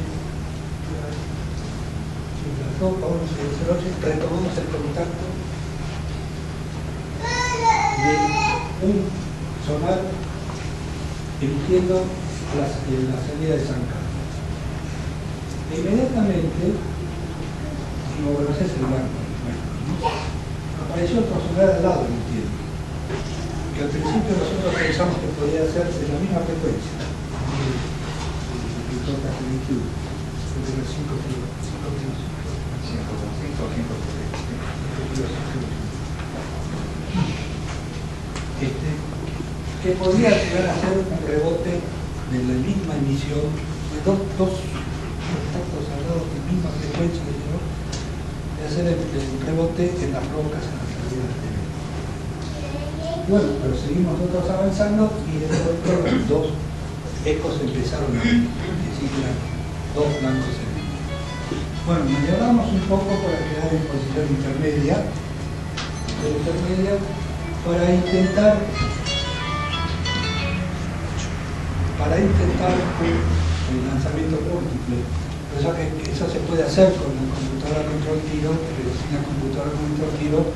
las 11 de la noche, retomamos el contacto de un sonar emitiendo la salida de San Carlos. E inmediatamente, como bueno, ese es el blanco, apareció otro solar al lado del tiempo, que al principio nosotros pensamos que podía ser de la misma frecuencia, que toca el 21, de los 5 kilos. Que podría llegar a ser un rebote de la misma emisión, de dos contactos cerrados de misma frecuencia, de hacer el rebote en las rocas en la salida del TV. Bueno, pero seguimos nosotros avanzando y de pronto los dos ecos empezaron a decir que eran dos blancos en el. Bueno, maniobramos un poco para quedar en posición intermedia, para intentar el lanzamiento múltiple. Eso se puede hacer con la computadora control tiro, pero sin la computadora control tiro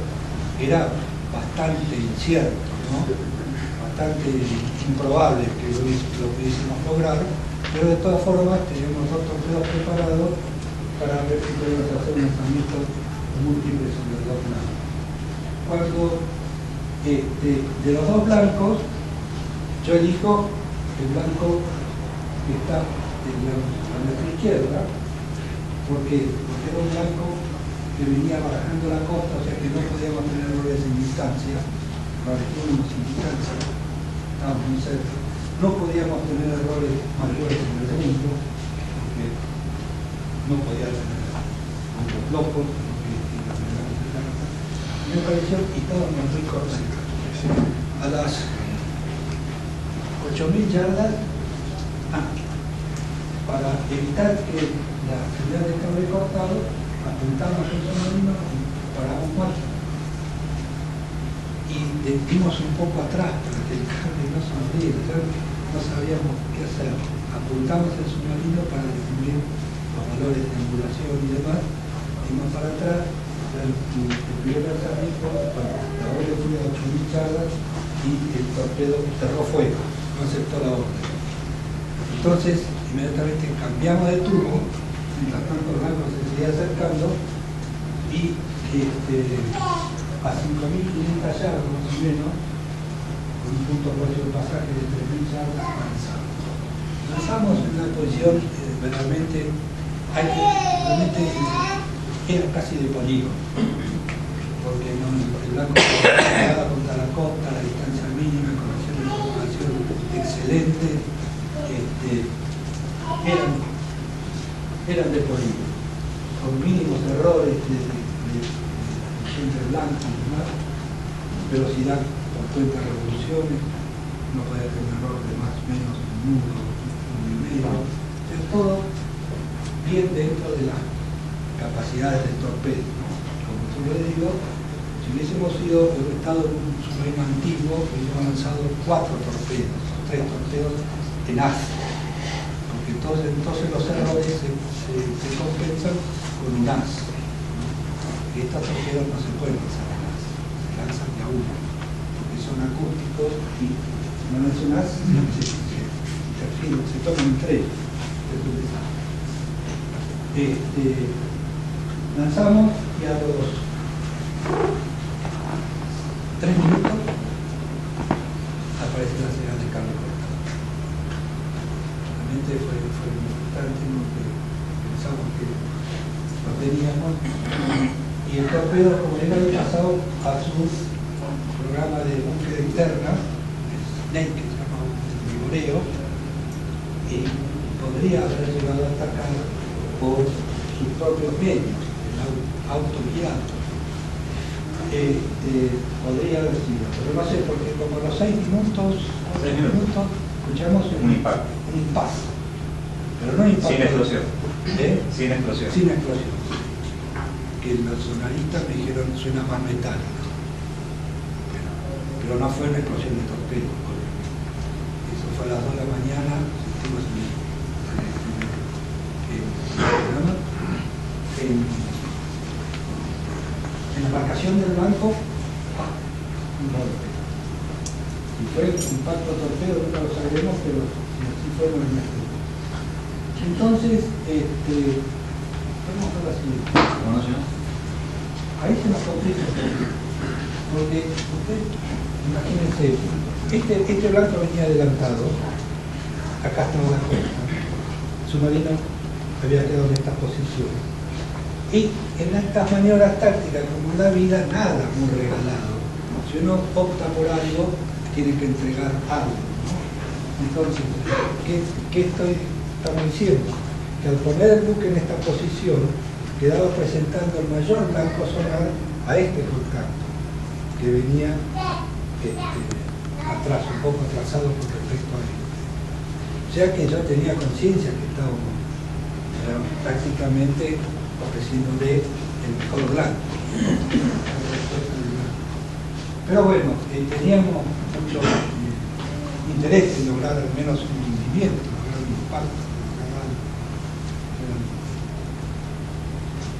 era bastante incierto, ¿no? Bastante improbable que lo pudiésemos lograr, pero de todas formas teníamos dos torpedos preparados para ver si podíamos hacer un lanzamiento múltiple sobre los dos blancos. Cuando de los dos blancos, yo elijo el blanco que está a nuestra izquierda, porque era un blanco que venía bajando la costa, o sea que no podíamos tener errores en distancia, parecíamos en distancia, estábamos muy cerca, no podíamos tener errores mayores en el mundo, porque no podía tener ambos locos, me pareció que estábamos muy correctos. A las 8.000 yardas, para evitar que la señal de cable cortado, apuntamos el submarino y paramos muerto. Y dimos un poco atrás para que el cable no sonriera, no sabíamos qué hacer. Apuntamos el submarino para definir los valores de angulación y demás, dimos para atrás, el primer lanzamiento, la orden fue a 8.000 yardas y el torpedo cerró fuego, no aceptó la orden. Entonces, inmediatamente cambiamos de turno, mientras tanto el blanco se seguía acercando y a 5.500 yardas más o menos, con un punto de pasaje de 3.000 yardas, avanzamos. Avanzamos en una posición realmente era casi de polígono, porque el blanco estaba contra la costa, la distancia mínima, conexión de información excelente, eran de polígono, con mínimos errores de entre blanco y demás, velocidad por 30 revoluciones, no podía tener un error de más o menos un 1,5, todo bien dentro de las capacidades del torpedo, ¿no? Como yo le digo, si hubiésemos estado en un submarino antiguo, hubiésemos lanzado 4 torpedos, 3 torpedos en Asia, porque entonces los errores se compensan con un as. Estos torpedos no se pueden lanzar en as, se lanzan de a uno, porque son acústicos y no lanzan as, se toman entre ellos. Lanzamos y a los 3 minutos aparece la señal de cable cortado. Realmente fue muy importante porque pensamos que lo teníamos y el torpedo, como ya había pasado a su programa de búsqueda interna, Snake, que se llama vigoreo, y podría haber llegado a atacar por sus propios medios, el auto guiado. Podría haber sido, pero no sé, porque como a los 6 minutos, escuchamos un impacto. Un impacto. Pero no impacto. Sin explosión. Sin explosión. Sin explosión. Que los sonaristas me dijeron suena más metálico. Pero no fue una explosión de torpedo. Eso fue a las 2 de la mañana, sentimos en la embarcación del blanco, un golpe. Si fue impacto torpedo, nunca lo sabremos, pero así fue en el metro. Entonces, vamos a ver la siguiente. Ahí se nos complica un poco. Porque usted, imagínense, este blanco venía adelantado, acá estaba la costa, el submarino había quedado en esta posición. Y en estas maniobras tácticas, como en la vida, nada muy regalado. Si uno opta por algo, tiene que entregar algo, ¿no? Entonces, ¿qué estamos diciendo? Que al poner el buque en esta posición, quedaba presentando el mayor blanco solar a este contacto, que venía atrás, un poco atrasado con respecto a él. O sea que yo tenía conciencia que estábamos prácticamente ofreciéndole el mejor blanco. Pero bueno, teníamos mucho interés en lograr al menos un hundimiento, lograr un impacto.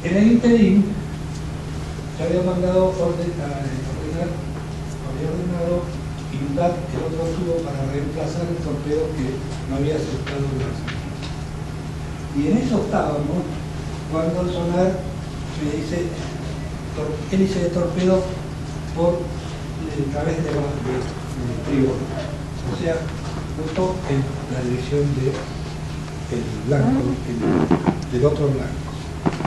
En el interín, se había mandado inundar el otro tubo para reemplazar el torpedo que no había aceptado el lanzamiento. Y en eso estábamos cuando el sonar me dice hélice de torpedo por a través de tribuna, o sea, justo en la dirección del blanco, del otro blanco.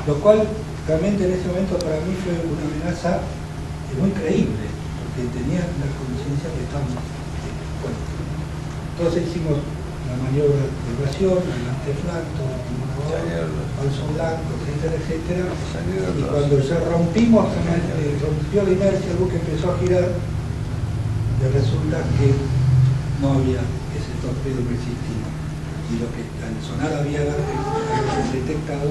Lo cual realmente en ese momento para mí fue una amenaza muy creíble, porque tenía la conciencia que estamos bueno. Entonces hicimos la maniobra de evasión, el anteflanco, falso blanco, etcétera, etcétera. Y cuando se rompió la inercia, el buque empezó a girar, y resulta que no había ese torpedo, no existía. Y lo que el sonar había detectado,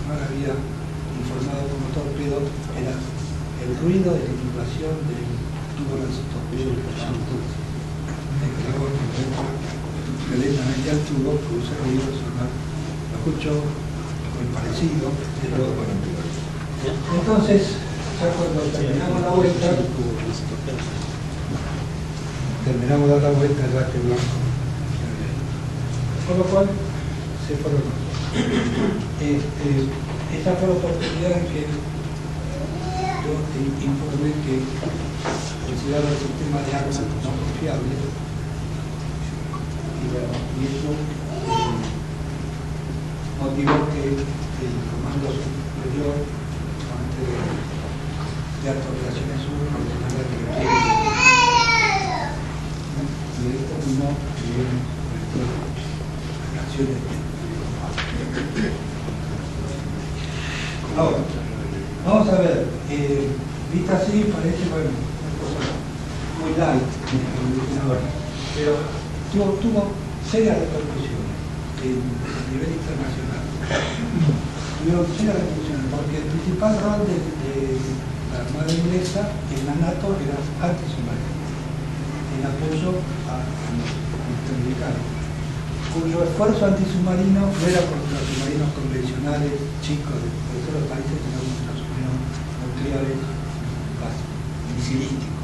había informado como torpedo, era el ruido de la inundación del tubo lanzatorpedo de el dragón que lentamente al tubo, produce ruido, sonar, lo escucho, muy parecido, pero bueno. Entonces, ya cuando terminamos la vuelta, terminamos de dar la vuelta al bate blanco. Con lo cual, se fueron. Esa fue la oportunidad en que yo informé que consideraba el sistema de armas no confiable y eso motivó que el Comando Superior de Altas Operaciones Sur considerara que y esto no acciones de ahora, vamos a ver, vista así parece, bueno, una cosa muy light, pero tuvo serias repercusiones a nivel internacional. Tuvieron serias repercusiones, porque el principal rol de la Armada Inglesa en la NATO era antisubmarino, en apoyo a los norteamericanos, cuyo esfuerzo antisubmarino no era contra los submarinos convencionales chicos de todos los países, sino contra los submarinos nucleares misilísticos.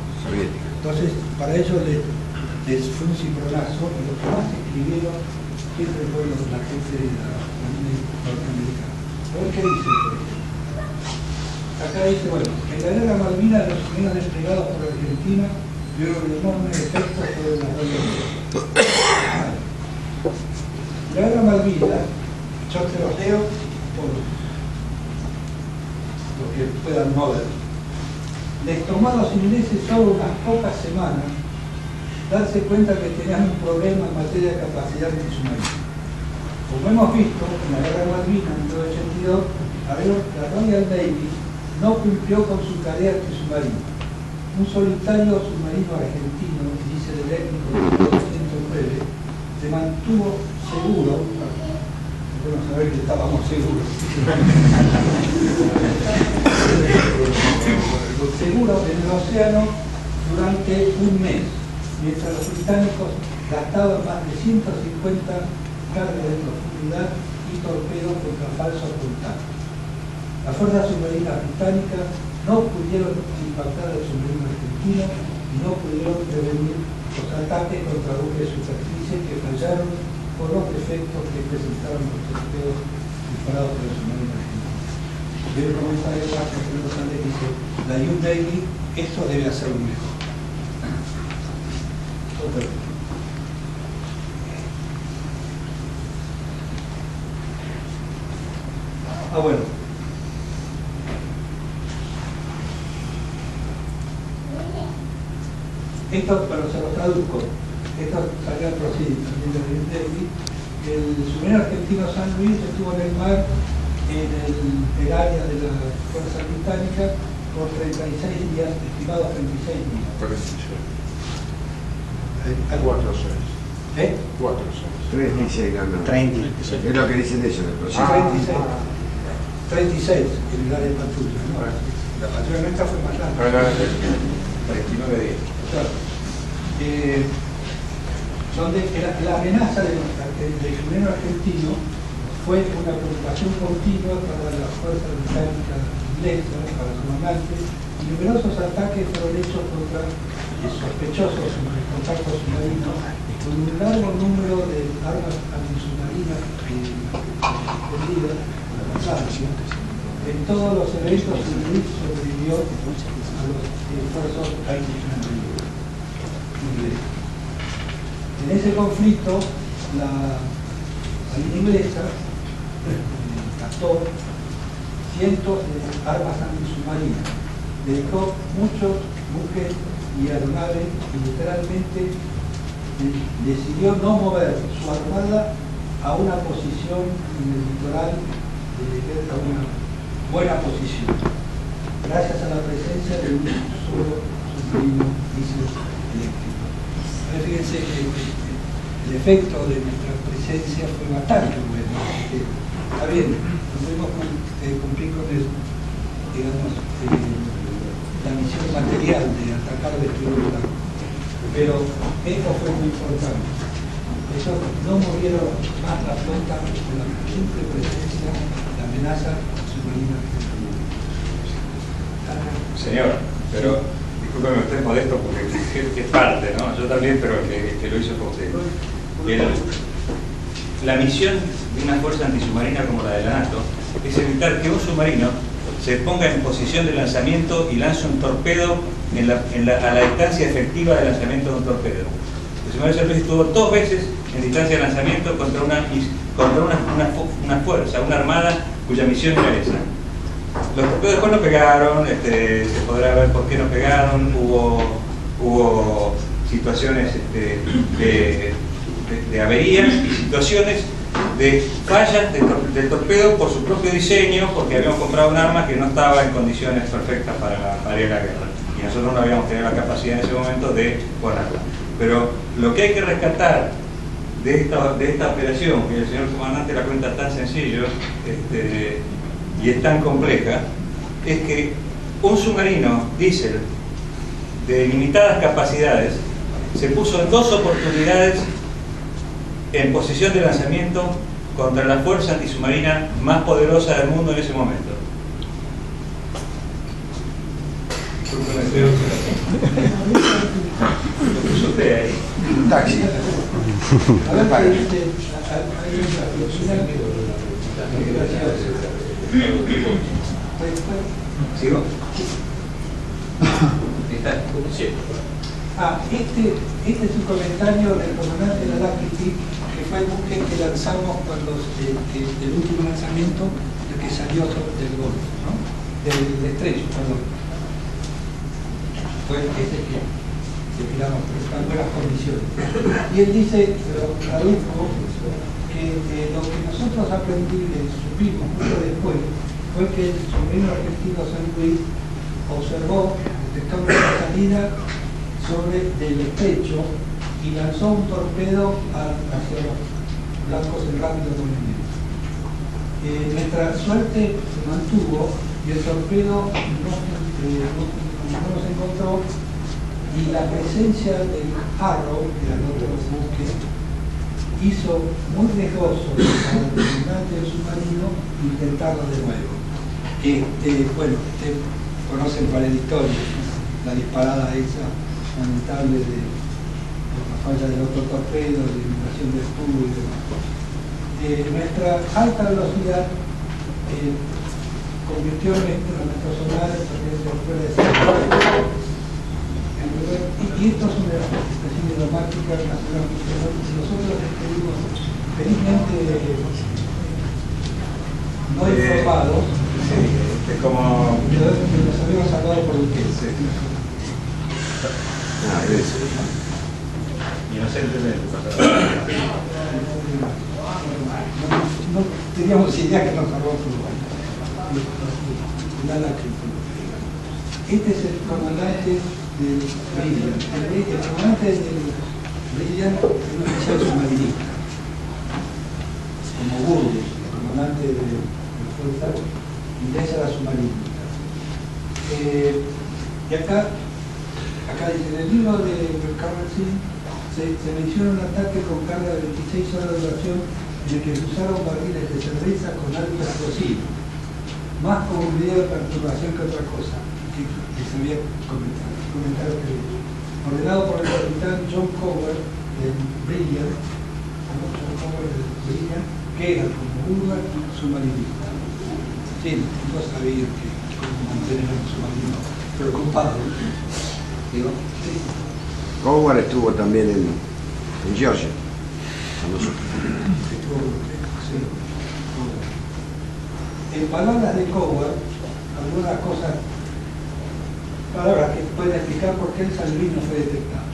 Entonces, para ello les fue un cimbronazo, y lo que más escribieron siempre fue la gente de la Marina norteamericana. ¿Por qué dice? Acá dice, bueno, en la guerra Malvinas los submarinos desplegados por Argentina tuvieron un enorme efecto sobre la radio. La guerra Malvinas, yo te los leo por lo que puedan no ver. Les tomó a los ingleses solo unas pocas semanas darse cuenta que tenían un problema en materia de capacidad antisubmarina. Como hemos visto, en la guerra Malvinas en 1982, la Royal Navy no cumplió con su tarea antisubmarina. Un solitario submarino argentino, dice el eléctrico de 209, se mantuvo seguro, bueno saber que estábamos seguros, seguro en el océano durante un mes, mientras los británicos gastaban más de 150 cargas de profundidad y torpedos contra falsos contactos. Las fuerzas submarinas británicas no pudieron impactar al submarino argentino y no pudieron prevenir los ataques contra buques de superficie que fallaron por los defectos que presentaron los torpedos disparados por el submarino argentino. debe comenzar el paso, pero Sanders dice, la Youth Daily, esto debe hacerlo mejor. Bueno. Esto, pero se los traduzco. Esto salió al Proceeding también de la Youth Daily. El submarino argentino San Luis estuvo en el mar, en el área de la Fuerza Británica, por 36 días, estimados 36 días. 4 o 6. ¿Eh? 4 o 6. 36 ganó. 30. Es lo que dicen ellos en el proceso. 36 en el área de patrulla, ¿no? La patrulla nuestra fue más larga. 39 días. Claro. Donde la amenaza del submarino argentino fue una preocupación continua para la fuerza británica inglesa, para los comandantes, y numerosos ataques fueron hechos contra sospechosos en el contacto submarino, con un largo número de armas antisubmarinas vendidas. En todos los eventos sobrevivió a los esfuerzos antisubmarinos. En ese conflicto, la marina inglesa gastó cientos de armas antisubmarinas, dedicó muchos buques y aeronaves y literalmente decidió no mover su armada a una posición en el litoral, a una buena posición, gracias a la presencia de un solo submarino diesel eléctrico. Fíjense que el efecto de nuestra presencia fue bastante bueno. Está bien, no pudimos cumplir con digamos, la misión material de atacar o destruir el barco, pero esto fue muy importante. Eso no movieron más la flota con la simple presencia, la amenaza submarina. Señor, pero discúlpeme, usted es modesto porque es parte, ¿no? Yo también, pero el que lo hizo fue usted. La misión de una fuerza antisubmarina como la de la NATO es evitar que un submarino se ponga en posición de lanzamiento y lance un torpedo a la distancia efectiva de lanzamiento de un torpedo. El submarino San Luis estuvo 2 veces en distancia de lanzamiento contra una fuerza, una armada cuya misión era esa. Los torpedos después no pegaron, se podrá ver por qué no pegaron, hubo situaciones de averías y situaciones de fallas del torpedo por su propio diseño, porque habíamos comprado un arma que no estaba en condiciones perfectas para ir a la guerra y nosotros no habíamos tenido la capacidad en ese momento de ponerla. Pero lo que hay que rescatar de esta operación, que el señor comandante la cuenta tan sencillo y es tan compleja, es que un submarino diésel de limitadas capacidades se puso en 2 oportunidades en posición de lanzamiento contra la fuerza antisubmarina más poderosa del mundo en ese momento. Lo puso usted ahí. Un taxi. A ver qué dice, ¿Sigo? Este es un comentario del comandante de la Alacrity, que fue el buque que lanzamos cuando el último lanzamiento que salió del Golfo, ¿no? Del Estrecho, perdón. Fue ese que tiramos en buenas condiciones. Y él dice, lo traduzco, que lo que nosotros supimos mucho después fue que el submarino argentino San Luis observó, detectando la salida del estrecho y lanzó un torpedo hacia los blancos en rápido movimiento. Nuestra suerte se mantuvo y el torpedo no nos encontró, y la presencia del Arrow, que era el otro buque, hizo muy riesgoso al comandante del submarino intentarlo de nuevo. Ustedes conocen para la historia, ¿no? La disparada esa lamentable de la falla del otro torpedo, de eliminación del tubo y demás. Nuestra alta velocidad convirtió nuestro sonar en presencia fuera de serie. Y esto es una expresión idiomática nacional. Nosotros estuvimos felizmente no informados, Es como... de que nos habíamos salvado por un tiempo. Ah, eso. Inocentes de No teníamos idea que nos salvó por un Este es el comandante del Brilliant. El comandante del Brilliant es un oficial submarinista. Como Burgos, el comandante de la fuerza inglesa era submarinista. Y acá dice, en el libro de Carver se menciona un ataque con carga de 26 horas de duración en el que se usaron barriles de cerveza con alto explosivo, más como un video de perturbación que otra cosa, que se había comentado que ordenado por el capitán John Coward del Brilliant, que era como Burger submarinista. Sí, no sabía que cómo mantener a un submarino preocupado. Digo, sí. Coward estuvo también en Georgia, con nosotros. Sí. En palabras de Coward, algunas palabras que pueden explicar por qué el San fue detectado.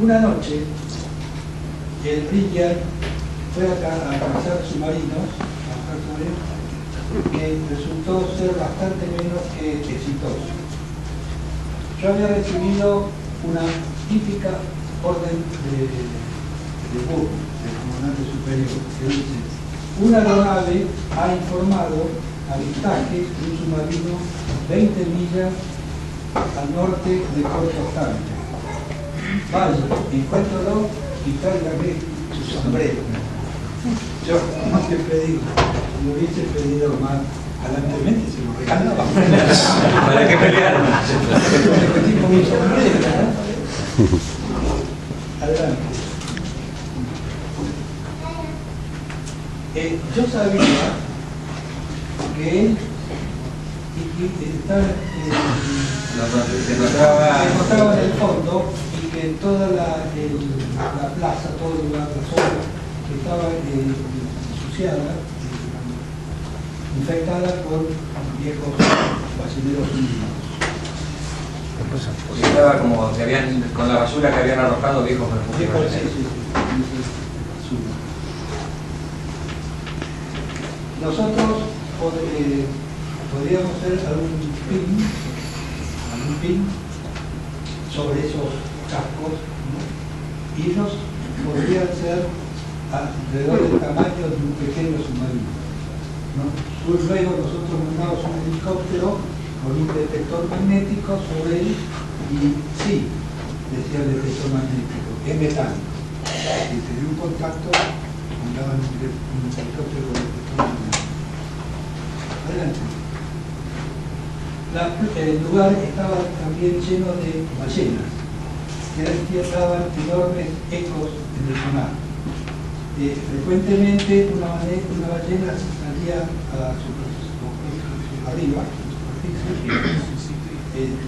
Una noche, el Brilliant fue a cazar submarinos, que resultó ser bastante menos que exitoso. Yo había recibido una típica orden de Burgos, del comandante superior, que dice: una aeronave ha informado avistaje de un submarino 20 millas al norte de Corto Estante. Vaya, encuéntralo y tráigame su sombrero. Yo, como siempre digo, si lo hubiese pedido más galantemente, se lo regalaba. ¿Para qué pelear? Con mi sombrero, ¿no? Adelante. Yo sabía que él se encontraba en el fondo y que toda la plaza, toda la zona estaba ensuciada, infectada por viejos basureros hundidos. Porque estaba como que habían, con la basura que habían arrojado viejos Viejos, refugiados. sí. Nosotros podríamos hacer algún pin sobre esos cascos, ¿no? Y ellos podrían ser alrededor del tamaño de un pequeño submarino, ¿no? Luego nosotros mandamos un helicóptero con un detector magnético sobre él y sí, decía el detector magnético, es metálico. Si se dio un contacto, mandaban un helicóptero con detector magnético. Adelante. El lugar estaba también lleno de ballenas, que daban enormes ecos en el sonar. Frecuentemente una ballena salía a la superficie, arriba,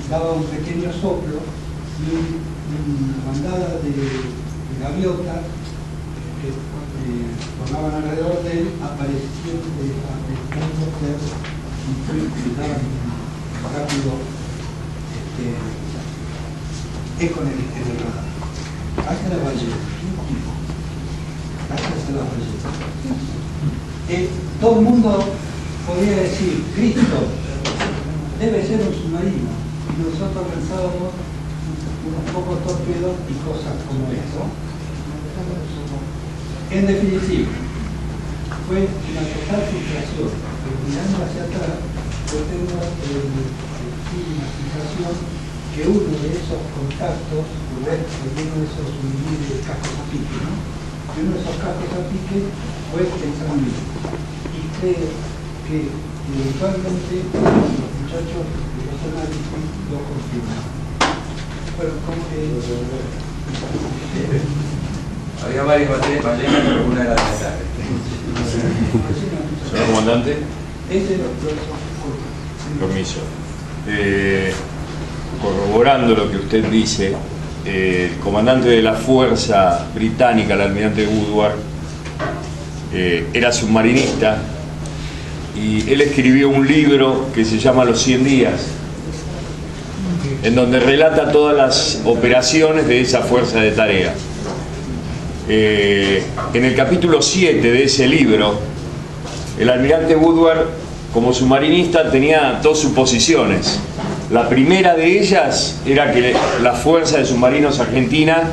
daba un pequeño soplo y una bandada de gaviotas que formaban alrededor de él aparecían y daban un rápido eco en el radar. Hacia la ballena. Gracias a la ballena. Todo el mundo podría decir, Cristo debe ser un submarino, y nosotros pensábamos unos pocos torpedos y cosas como eso. En definitiva, fue una total frustración, pero mirando hacia atrás, yo tengo una explicación que uno de esos contactos, uno de esos cascos a pique, ¿no? Y uno de esos cascos a pique fue el San Luis. Y creo que eventualmente los muchachos de los análisis lo confirman. Bueno, como que Había varias ballenas, pero una era de metal. Señor comandante, Ese permiso. Corroborando lo que usted dice, el comandante de la fuerza británica, el almirante Woodward, era submarinista y él escribió un libro que se llama Los 100 días, en donde relata todas las operaciones de esa fuerza de tarea. En el capítulo 7 de ese libro, el almirante Woodward, como submarinista, tenía dos suposiciones. La primera de ellas era que la fuerza de submarinos argentina,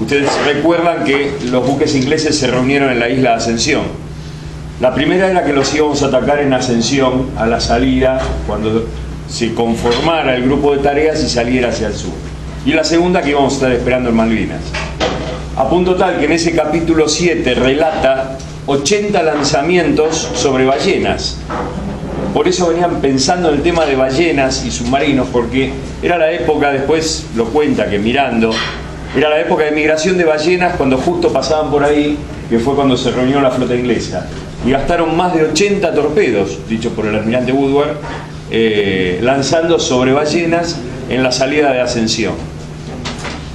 ustedes recuerdan que los buques ingleses se reunieron en la isla de Ascensión. La primera era que los íbamos a atacar en Ascensión a la salida, cuando se conformara el grupo de tareas y saliera hacia el sur. Y la segunda, que íbamos a estar esperando en Malvinas. A punto tal que en ese capítulo 7 relata 80 lanzamientos sobre ballenas. Por eso venían pensando en el tema de ballenas y submarinos, porque era la época, después lo cuenta que mirando, era la época de migración de ballenas cuando justo pasaban por ahí, que fue cuando se reunió la flota inglesa. Y gastaron más de 80 torpedos, dicho por el almirante Woodward, lanzando sobre ballenas en la salida de Ascensión.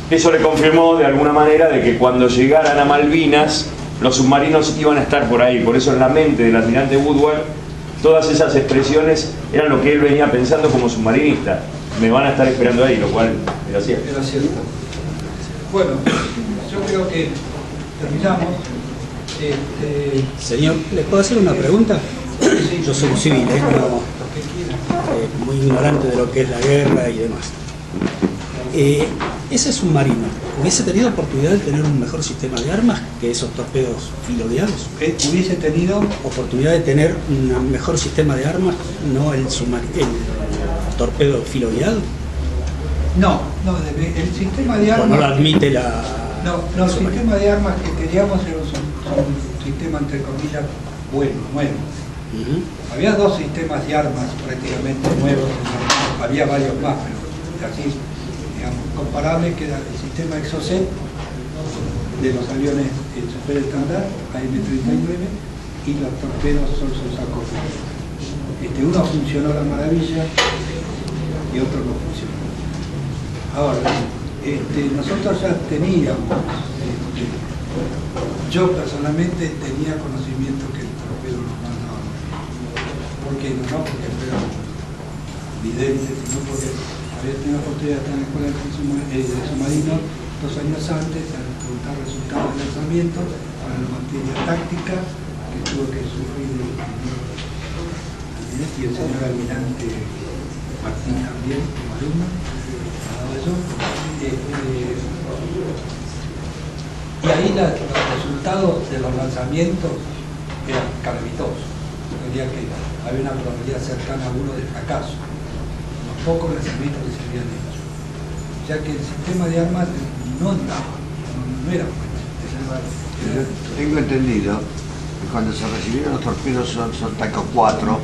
Eso le confirmó de alguna manera de que cuando llegaran a Malvinas, los submarinos iban a estar por ahí. Por eso en la mente del almirante Woodward, todas esas expresiones eran lo que él venía pensando como submarinista. Me van a estar esperando ahí, lo cual era cierto. era cierto. Bueno, yo creo que terminamos. Señor, ¿les puedo hacer una pregunta? Yo soy civil, muy ignorante de lo que es la guerra y demás. Ese submarino, ¿hubiese tenido oportunidad de tener un mejor sistema de armas que esos torpedos filoguiados? ¿Hubiese tenido? ¿Oportunidad de tener un mejor sistema de armas, no el torpedo filoguiado? No, el sistema de armas... ¿O no lo admite la...? No, el sistema de armas que queríamos era un sistema, entre comillas, bueno, nuevo. Había dos sistemas de armas prácticamente nuevos, había varios más, pero así, digamos, comparable, que era el sistema Exocet de los aviones super estándar, AM-39, y los torpedos Sol-Sol-Saco. Uno funcionó a la maravilla y otro no funcionó. Ahora, nosotros ya teníamos, yo personalmente tenía conocimiento que el torpedo nos mandaba. ¿Por qué? No porque fuera evidente, sino porque había tenido la oportunidad de estar en la escuela de submarinos 2 años antes, a preguntar resultados de lanzamiento para la materia táctica que tuvo que sufrir y el señor almirante Martín también, como alumno, y ahí los resultados de los lanzamientos eran calamitosos. Diría que había una probabilidad cercana a 1 de fracaso. Los pocos lanzamientos que se habían hecho. Ya que el sistema de armas no andaba, no era bueno. Tengo entendido que cuando se recibieron los torpedos Sol Taco 4,